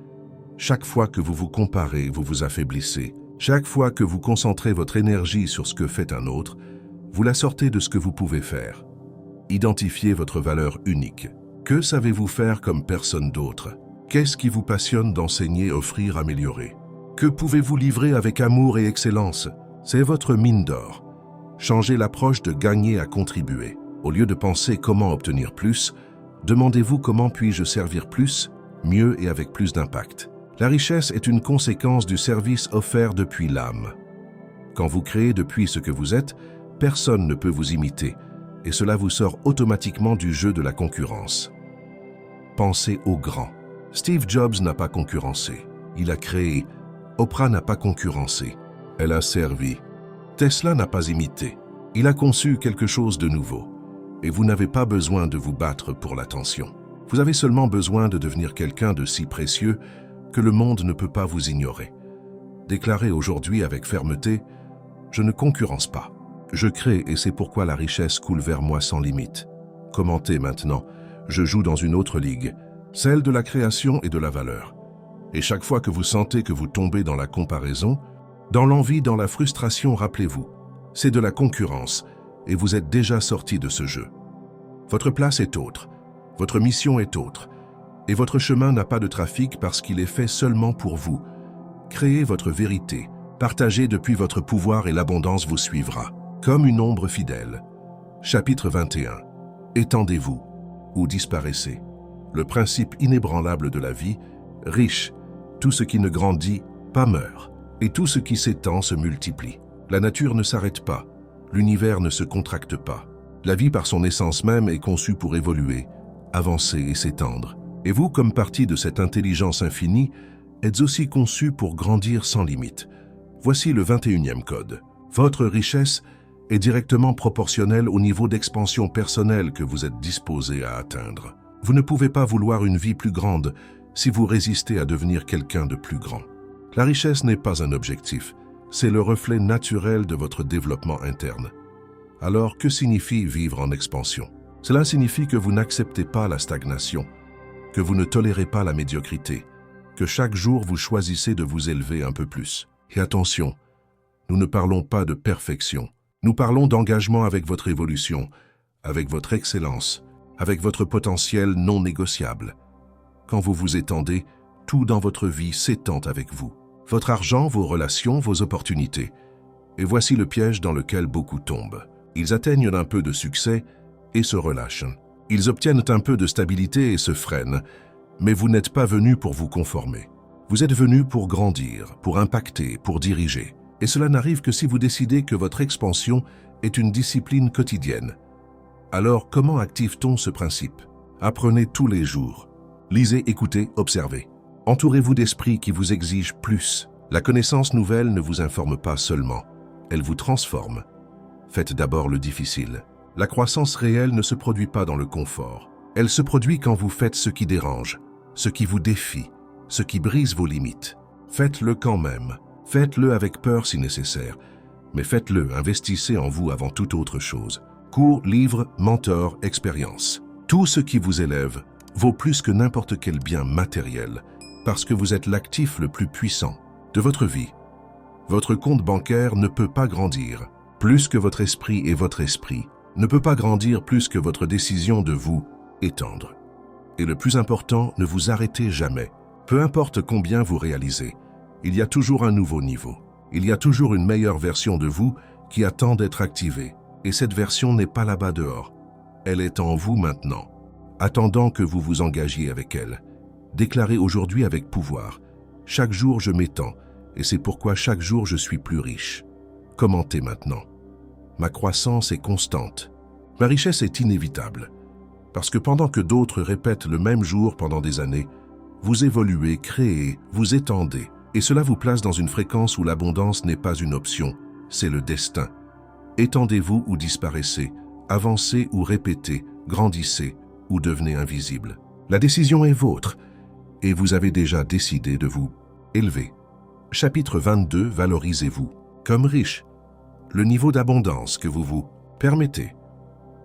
S1: Chaque fois que vous vous comparez, vous vous affaiblissez. Chaque fois que vous concentrez votre énergie sur ce que fait un autre, vous la sortez de ce que vous pouvez faire. Identifiez votre valeur unique. Que savez-vous faire comme personne d'autre? Qu'est-ce qui vous passionne d'enseigner, offrir, améliorer? Que pouvez-vous livrer avec amour et excellence? C'est votre mine d'or. Changez l'approche de gagner à contribuer. Au lieu de penser comment obtenir plus, demandez-vous comment puis-je servir plus, mieux et avec plus d'impact. La richesse est une conséquence du service offert depuis l'âme. Quand vous créez depuis ce que vous êtes, personne ne peut vous imiter, et cela vous sort automatiquement du jeu de la concurrence. Pensez au grand. Steve Jobs n'a pas concurrencé, il a créé. Oprah n'a pas concurrencé, elle a servi. Tesla n'a pas imité, il a conçu quelque chose de nouveau. Et vous n'avez pas besoin de vous battre pour l'attention. Vous avez seulement besoin de devenir quelqu'un de si précieux que le monde ne peut pas vous ignorer. Déclarez aujourd'hui avec fermeté « Je ne concurrence pas. Je crée et c'est pourquoi la richesse coule vers moi sans limite. » Commentez maintenant « Je joue dans une autre ligue, celle de la création et de la valeur. » Et chaque fois que vous sentez que vous tombez dans la comparaison, dans l'envie, dans la frustration, rappelez-vous, c'est de la concurrence et vous êtes déjà sorti de ce jeu. Votre place est autre, votre mission est autre, et votre chemin n'a pas de trafic parce qu'il est fait seulement pour vous. Créez votre vérité, partagez depuis votre pouvoir et l'abondance vous suivra, comme une ombre fidèle. Chapitre 21. Étendez-vous ou disparaissez. Le principe inébranlable de la vie, riche, tout ce qui ne grandit pas meurt, et tout ce qui s'étend se multiplie. La nature ne s'arrête pas, l'univers ne se contracte pas. La vie par son essence même est conçue pour évoluer, avancer et s'étendre. Et vous, comme partie de cette intelligence infinie, êtes aussi conçus pour grandir sans limite. Voici le 21e code. Votre richesse est directement proportionnelle au niveau d'expansion personnelle que vous êtes disposé à atteindre. Vous ne pouvez pas vouloir une vie plus grande si vous résistez à devenir quelqu'un de plus grand. La richesse n'est pas un objectif, c'est le reflet naturel de votre développement interne. Alors, que signifie vivre en expansion? Cela signifie que vous n'acceptez pas la stagnation, que vous ne tolérez pas la médiocrité, que chaque jour vous choisissez de vous élever un peu plus. Et attention, nous ne parlons pas de perfection, nous parlons d'engagement avec votre évolution, avec votre excellence, avec votre potentiel non négociable. Quand vous vous étendez, tout dans votre vie s'étend avec vous. Votre argent, vos relations, vos opportunités. Et voici le piège dans lequel beaucoup tombent. Ils atteignent un peu de succès et se relâchent. Ils obtiennent un peu de stabilité et se freinent. Mais vous n'êtes pas venu pour vous conformer. Vous êtes venu pour grandir, pour impacter, pour diriger. Et cela n'arrive que si vous décidez que votre expansion est une discipline quotidienne. Alors, comment active-t-on ce principe? Apprenez tous les jours. Lisez, écoutez, observez. Entourez-vous d'esprits qui vous exigent plus. La connaissance nouvelle ne vous informe pas seulement, elle vous transforme. Faites d'abord le difficile. La croissance réelle ne se produit pas dans le confort. Elle se produit quand vous faites ce qui dérange, ce qui vous défie, ce qui brise vos limites. Faites-le quand même. Faites-le avec peur si nécessaire. Mais faites-le, investissez en vous avant toute autre chose. Cours, livres, mentors, expériences. Tout ce qui vous élève vaut plus que n'importe quel bien matériel, parce que vous êtes l'actif le plus puissant de votre vie. Votre compte bancaire ne peut pas grandir plus que votre esprit, et votre esprit ne peut pas grandir plus que votre décision de vous étendre. Et le plus important, ne vous arrêtez jamais. Peu importe combien vous réalisez, il y a toujours un nouveau niveau. Il y a toujours une meilleure version de vous qui attend d'être activée. Et cette version n'est pas là-bas dehors. Elle est en vous maintenant, attendant que vous vous engagiez avec elle. Déclarez aujourd'hui avec pouvoir. Chaque jour, je m'étends, et c'est pourquoi chaque jour, je suis plus riche. Commentez maintenant. Ma croissance est constante. Ma richesse est inévitable. Parce que pendant que d'autres répètent le même jour pendant des années, vous évoluez, créez, vous étendez, et cela vous place dans une fréquence où l'abondance n'est pas une option, c'est le destin. Étendez-vous ou disparaissez, avancez ou répétez, grandissez ou devenez invisible. La décision est vôtre, et vous avez déjà décidé de vous élever. Chapitre 22, valorisez-vous. Comme riche, le niveau d'abondance que vous vous permettez.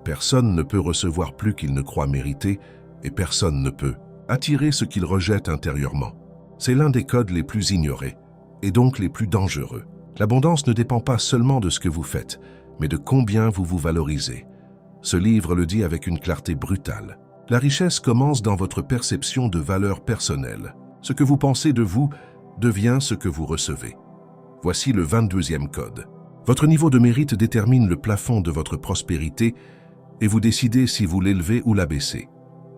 S1: Personne ne peut recevoir plus qu'il ne croit mériter, et personne ne peut attirer ce qu'il rejette intérieurement. C'est l'un des codes les plus ignorés, et donc les plus dangereux. L'abondance ne dépend pas seulement de ce que vous faites, mais de combien vous vous valorisez. Ce livre le dit avec une clarté brutale. La richesse commence dans votre perception de valeur personnelle. Ce que vous pensez de vous devient ce que vous recevez. Voici le 22e code. Votre niveau de mérite détermine le plafond de votre prospérité et vous décidez si vous l'élevez ou l'abaissez.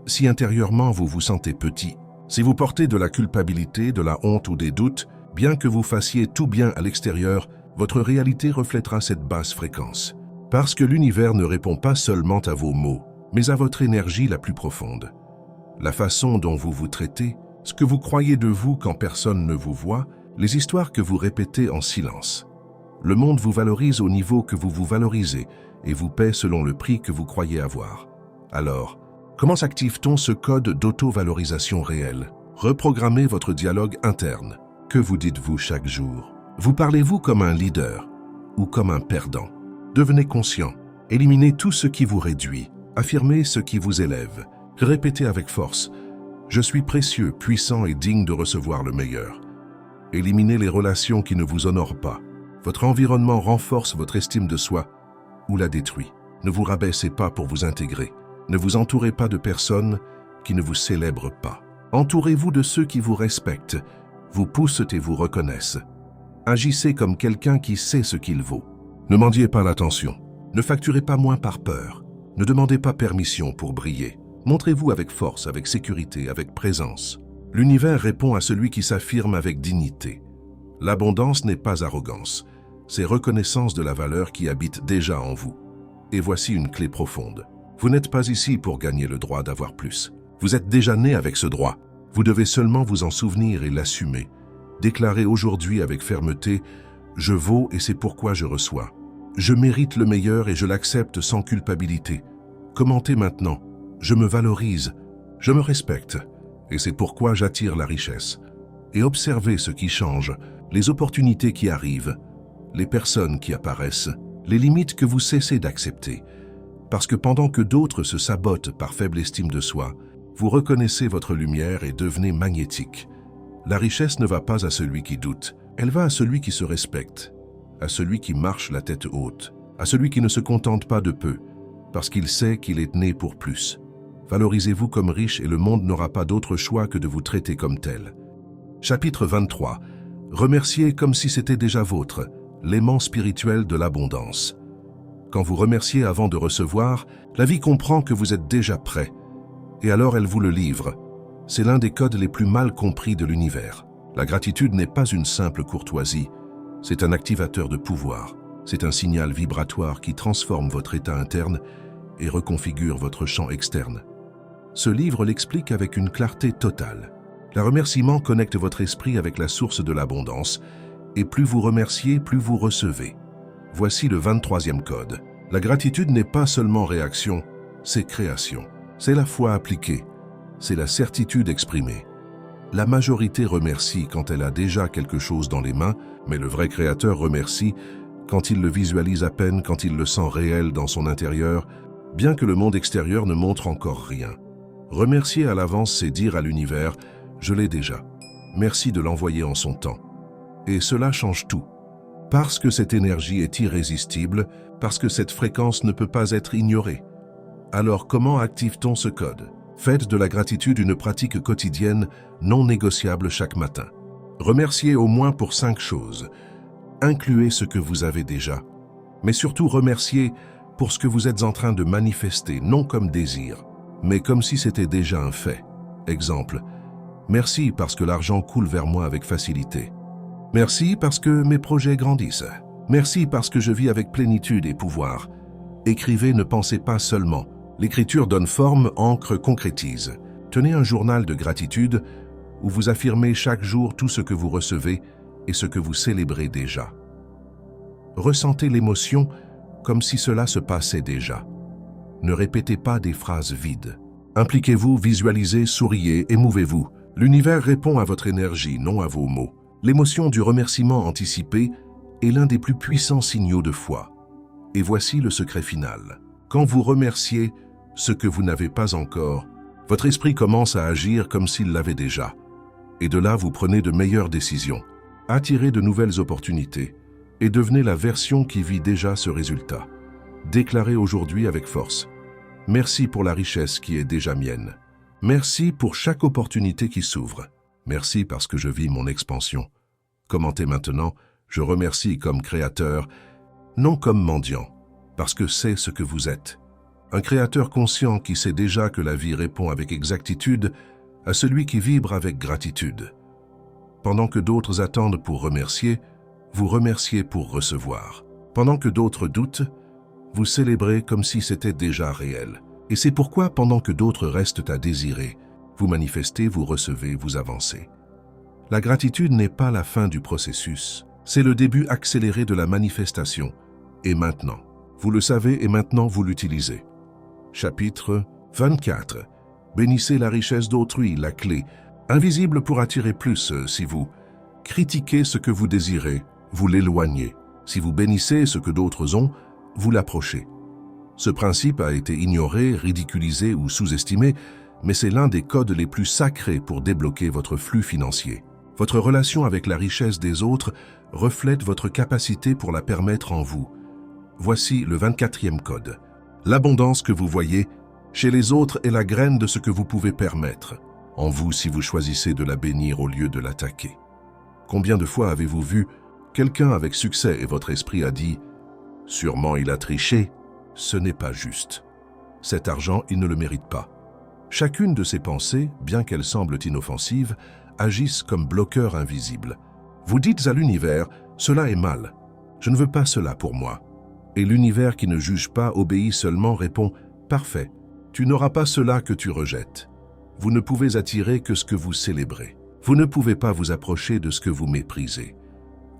S1: Si intérieurement vous vous sentez petit, si vous portez de la culpabilité, de la honte ou des doutes, bien que vous fassiez tout bien à l'extérieur, votre réalité reflètera cette basse fréquence. Parce que l'univers ne répond pas seulement à vos mots, mais à votre énergie la plus profonde. La façon dont vous vous traitez, ce que vous croyez de vous quand personne ne vous voit, les histoires que vous répétez en silence. Le monde vous valorise au niveau que vous vous valorisez et vous paie selon le prix que vous croyez avoir. Alors, comment s'active-t-on ce code d'auto-valorisation réelle? Reprogrammez votre dialogue interne. Que vous dites-vous chaque jour? Vous parlez-vous comme un leader ou comme un perdant? Devenez conscient. Éliminez tout ce qui vous réduit. Affirmez ce qui vous élève. Répétez avec force. Je suis précieux, puissant et digne de recevoir le meilleur. Éliminez les relations qui ne vous honorent pas. Votre environnement renforce votre estime de soi ou la détruit. Ne vous rabaissez pas pour vous intégrer. Ne vous entourez pas de personnes qui ne vous célèbrent pas. Entourez-vous de ceux qui vous respectent, vous poussent et vous reconnaissent. Agissez comme quelqu'un qui sait ce qu'il vaut. Ne mendiez pas l'attention. Ne facturez pas moins par peur. Ne demandez pas permission pour briller. Montrez-vous avec force, avec sécurité, avec présence. L'univers répond à celui qui s'affirme avec dignité. L'abondance n'est pas arrogance, c'est reconnaissance de la valeur qui habite déjà en vous. Et voici une clé profonde. Vous n'êtes pas ici pour gagner le droit d'avoir plus. Vous êtes déjà né avec ce droit. Vous devez seulement vous en souvenir et l'assumer. Déclarez aujourd'hui avec fermeté « Je vaux et c'est pourquoi je reçois ». Je mérite le meilleur et je l'accepte sans culpabilité. Commentez maintenant « Je me valorise, je me respecte et c'est pourquoi j'attire la richesse ». Et observez ce qui change, les opportunités qui arrivent, les personnes qui apparaissent, les limites que vous cessez d'accepter. Parce que pendant que d'autres se sabotent par faible estime de soi, vous reconnaissez votre lumière et devenez magnétique. La richesse ne va pas à celui qui doute, elle va à celui qui se respecte, à celui qui marche la tête haute, à celui qui ne se contente pas de peu, parce qu'il sait qu'il est né pour plus. Valorisez-vous comme riche et le monde n'aura pas d'autre choix que de vous traiter comme tel. Chapitre 23. Remerciez comme si c'était déjà vôtre, l'aimant spirituel de l'abondance. Quand vous remerciez avant de recevoir, la vie comprend que vous êtes déjà prêt, et alors elle vous le livre. C'est l'un des codes les plus mal compris de l'univers. La gratitude n'est pas une simple courtoisie, c'est un activateur de pouvoir. C'est un signal vibratoire qui transforme votre état interne et reconfigure votre champ externe. Ce livre l'explique avec une clarté totale. Le remerciement connecte votre esprit avec la source de l'abondance, et plus vous remerciez, plus vous recevez. Voici le 23e code. La gratitude n'est pas seulement réaction, c'est création. C'est la foi appliquée, c'est la certitude exprimée. La majorité remercie quand elle a déjà quelque chose dans les mains, mais le vrai créateur remercie quand il le visualise à peine, quand il le sent réel dans son intérieur, bien que le monde extérieur ne montre encore rien. Remercier à l'avance, c'est dire à l'univers « je l'ai déjà, merci de l'envoyer en son temps ». Et cela change tout. Parce que cette énergie est irrésistible, parce que cette fréquence ne peut pas être ignorée. Alors comment active-t-on ce code? Faites de la gratitude une pratique quotidienne non négociable chaque matin. Remerciez au moins pour 5 choses. Incluez ce que vous avez déjà. Mais surtout remerciez pour ce que vous êtes en train de manifester, non comme désir, mais comme si c'était déjà un fait. Exemple, merci parce que l'argent coule vers moi avec facilité. Merci parce que mes projets grandissent. Merci parce que je vis avec plénitude et pouvoir. Écrivez, ne pensez pas seulement. L'écriture donne forme, encre, concrétise. Tenez un journal de gratitude où vous affirmez chaque jour tout ce que vous recevez et ce que vous célébrez déjà. Ressentez l'émotion comme si cela se passait déjà. Ne répétez pas des phrases vides. Impliquez-vous, visualisez, souriez, émouvez-vous. L'univers répond à votre énergie, non à vos mots. L'émotion du remerciement anticipé est l'un des plus puissants signaux de foi. Et voici le secret final. Quand vous remerciez ce que vous n'avez pas encore, votre esprit commence à agir comme s'il l'avait déjà. Et de là, vous prenez de meilleures décisions. Attirez de nouvelles opportunités et devenez la version qui vit déjà ce résultat. Déclarez aujourd'hui avec force. Merci pour la richesse qui est déjà mienne. Merci pour chaque opportunité qui s'ouvre. Merci parce que je vis mon expansion. Commentez maintenant, je remercie comme créateur, non comme mendiant, parce que c'est ce que vous êtes. Un créateur conscient qui sait déjà que la vie répond avec exactitude à celui qui vibre avec gratitude. Pendant que d'autres attendent pour remercier, vous remerciez pour recevoir. Pendant que d'autres doutent, vous célébrez comme si c'était déjà réel. Et c'est pourquoi, pendant que d'autres restent à désirer, vous manifestez, vous recevez, vous avancez. La gratitude n'est pas la fin du processus, c'est le début accéléré de la manifestation. Et maintenant, vous le savez et maintenant vous l'utilisez. Chapitre 24. Bénissez la richesse d'autrui, la clé, invisible pour attirer plus. Si vous critiquez ce que vous désirez, vous l'éloignez. Si vous bénissez ce que d'autres ont, vous l'approchez. Ce principe a été ignoré, ridiculisé ou sous-estimé, mais c'est l'un des codes les plus sacrés pour débloquer votre flux financier. Votre relation avec la richesse des autres reflète votre capacité pour la permettre en vous. Voici le 24e code. L'abondance que vous voyez chez les autres est la graine de ce que vous pouvez permettre en vous si vous choisissez de la bénir au lieu de l'attaquer. Combien de fois avez-vous vu quelqu'un avec succès et votre esprit a dit « Sûrement il a triché, ce n'est pas juste. Cet argent, il ne le mérite pas. » Chacune de ces pensées, bien qu'elles semblent inoffensives, agissent comme bloqueurs invisibles. Vous dites à l'univers « Cela est mal. Je ne veux pas cela pour moi. » Et l'univers qui ne juge pas, obéit seulement, répond « Parfait. Tu n'auras pas cela que tu rejettes. Vous ne pouvez attirer que ce que vous célébrez. Vous ne pouvez pas vous approcher de ce que vous méprisez. »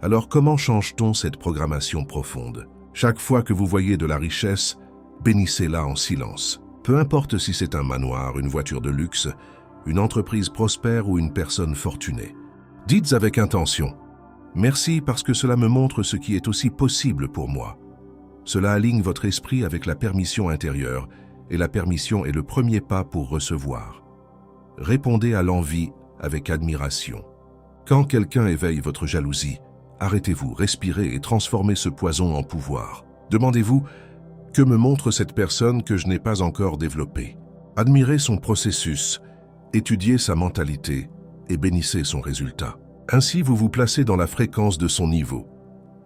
S1: Alors comment change-t-on cette programmation profonde? Chaque fois que vous voyez de la richesse, bénissez-la en silence. Peu importe si c'est un manoir, une voiture de luxe, une entreprise prospère ou une personne fortunée. Dites avec intention « Merci parce que cela me montre ce qui est aussi possible pour moi. » Cela aligne votre esprit avec la permission intérieure et la permission est le premier pas pour recevoir. Répondez à l'envie avec admiration. Quand quelqu'un éveille votre jalousie, arrêtez-vous, respirez et transformez ce poison en pouvoir. Demandez-vous « Que me montre cette personne que je n'ai pas encore développée ?» Admirez son processus, étudiez sa mentalité et bénissez son résultat. Ainsi, vous vous placez dans la fréquence de son niveau.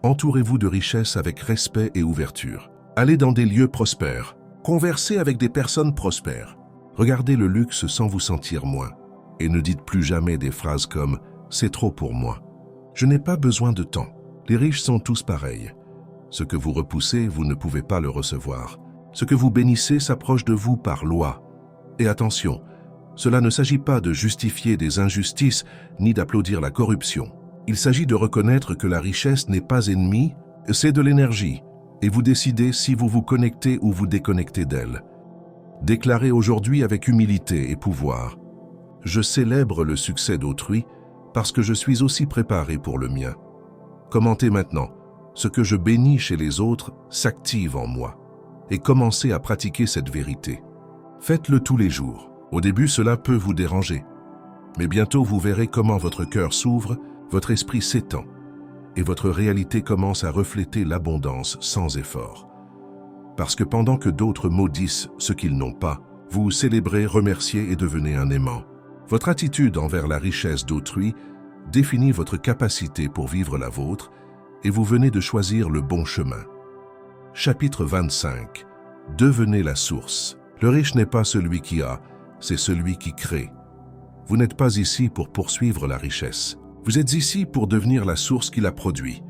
S1: Entourez-vous de richesses avec respect et ouverture. Allez dans des lieux prospères. Conversez avec des personnes prospères. Regardez le luxe sans vous sentir moins. Et ne dites plus jamais des phrases comme « c'est trop pour moi ». Je n'ai pas besoin de temps. Les riches sont tous pareils. Ce que vous repoussez, vous ne pouvez pas le recevoir. Ce que vous bénissez s'approche de vous par loi. Et attention, cela ne s'agit pas de justifier des injustices ni d'applaudir la corruption. Il s'agit de reconnaître que la richesse n'est pas ennemie, c'est de l'énergie. et vous décidez si vous vous connectez ou vous déconnectez d'elle. Déclarez aujourd'hui avec humilité et pouvoir: je célèbre le succès d'autrui parce que je suis aussi préparé pour le mien. Commentez maintenant: ce que je bénis chez les autres s'active en moi. Et commencez à pratiquer cette vérité. Faites-le tous les jours. Au début, cela peut vous déranger. Mais bientôt, vous verrez comment votre cœur s'ouvre, votre esprit s'étend, et votre réalité commence à refléter l'abondance sans effort. Parce que pendant que d'autres maudissent ce qu'ils n'ont pas, vous célébrez, remerciez et devenez un aimant. Votre attitude envers la richesse d'autrui définit votre capacité pour vivre la vôtre, et vous venez de choisir le bon chemin. Chapitre 25. Devenez la source. Le riche n'est pas celui qui a, c'est celui qui crée. Vous n'êtes pas ici pour poursuivre la richesse. Vous êtes ici pour devenir la source qui la produit.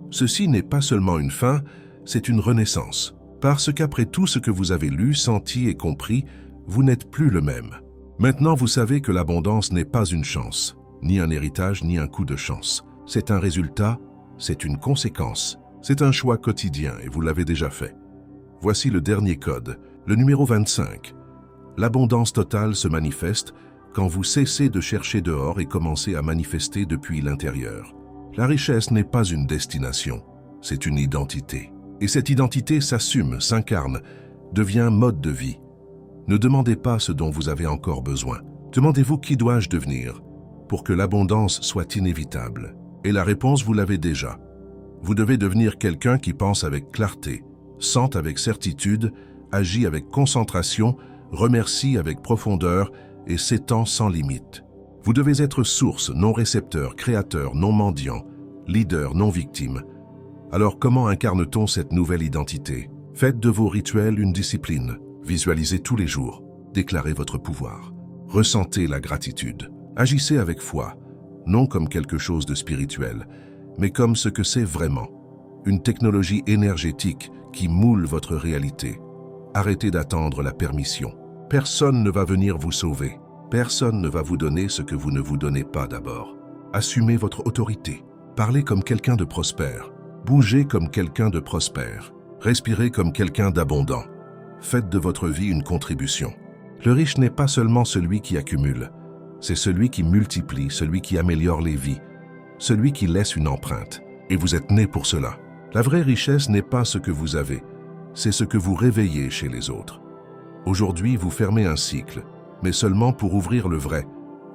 S1: Ceci n'est pas seulement une fin, c'est une renaissance. Parce qu'après tout ce que vous avez lu, senti et compris, vous n'êtes plus le même. Maintenant, vous savez que l'abondance n'est pas une chance, ni un héritage, ni un coup de chance. C'est un résultat, c'est une conséquence. C'est un choix quotidien et vous l'avez déjà fait. Voici le dernier code, le numéro 25. L'abondance totale se manifeste quand vous cessez de chercher dehors et commencez à manifester depuis l'intérieur. La richesse n'est pas une destination, c'est une identité. Et cette identité s'assume, s'incarne, devient mode de vie. Ne demandez pas ce dont vous avez encore besoin. Demandez-vous qui dois-je devenir pour que l'abondance soit inévitable. Et la réponse, vous l'avez déjà. Vous devez devenir quelqu'un qui pense avec clarté, sent avec certitude, agit avec concentration, remercie avec profondeur et s'étend sans limite. Vous devez être source, non récepteur, créateur, non mendiant, leader, non victime. Alors comment incarne-t-on cette nouvelle identité? Faites de vos rituels une discipline. Visualisez tous les jours. Déclarez votre pouvoir. Ressentez la gratitude. Agissez avec foi, non comme quelque chose de spirituel, mais comme ce que c'est vraiment. Une technologie énergétique qui moule votre réalité. Arrêtez d'attendre la permission. Personne ne va venir vous sauver. Personne ne va vous donner ce que vous ne vous donnez pas d'abord. Assumez votre autorité. Parlez comme quelqu'un de prospère. Bougez comme quelqu'un de prospère. Respirez comme quelqu'un d'abondant. Faites de votre vie une contribution. Le riche n'est pas seulement celui qui accumule. C'est celui qui multiplie, celui qui améliore les vies, celui qui laisse une empreinte. Et vous êtes né pour cela. La vraie richesse n'est pas ce que vous avez, c'est ce que vous réveillez chez les autres. Aujourd'hui, vous fermez un cycle, mais seulement pour ouvrir le vrai,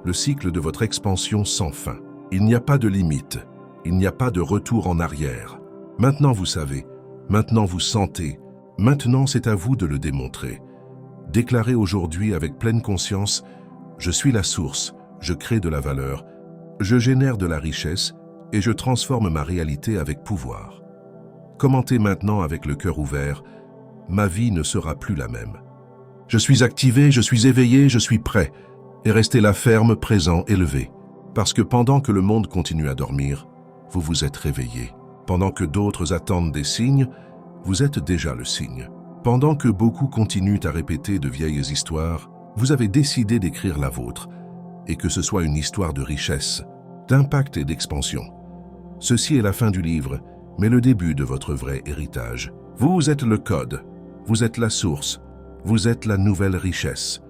S1: le cycle de votre expansion sans fin. Il n'y a pas de limite, il n'y a pas de retour en arrière. Maintenant vous savez, maintenant vous sentez, maintenant c'est à vous de le démontrer. Déclarez aujourd'hui avec pleine conscience: je suis la source, je crée de la valeur, je génère de la richesse et je transforme ma réalité avec pouvoir. Commentez maintenant avec le cœur ouvert: ma vie ne sera plus la même. Je suis activé, je suis éveillé, je suis prêt. Et restez là ferme, présent, élevé. Parce que pendant que le monde continue à dormir, vous vous êtes réveillé. Pendant que d'autres attendent des signes, vous êtes déjà le signe. Pendant que beaucoup continuent à répéter de vieilles histoires, vous avez décidé d'écrire la vôtre, et que ce soit une histoire de richesse, d'impact et d'expansion. Ceci est la fin du livre, mais le début de votre vrai héritage. Vous êtes le code, vous êtes la source, vous êtes la nouvelle richesse.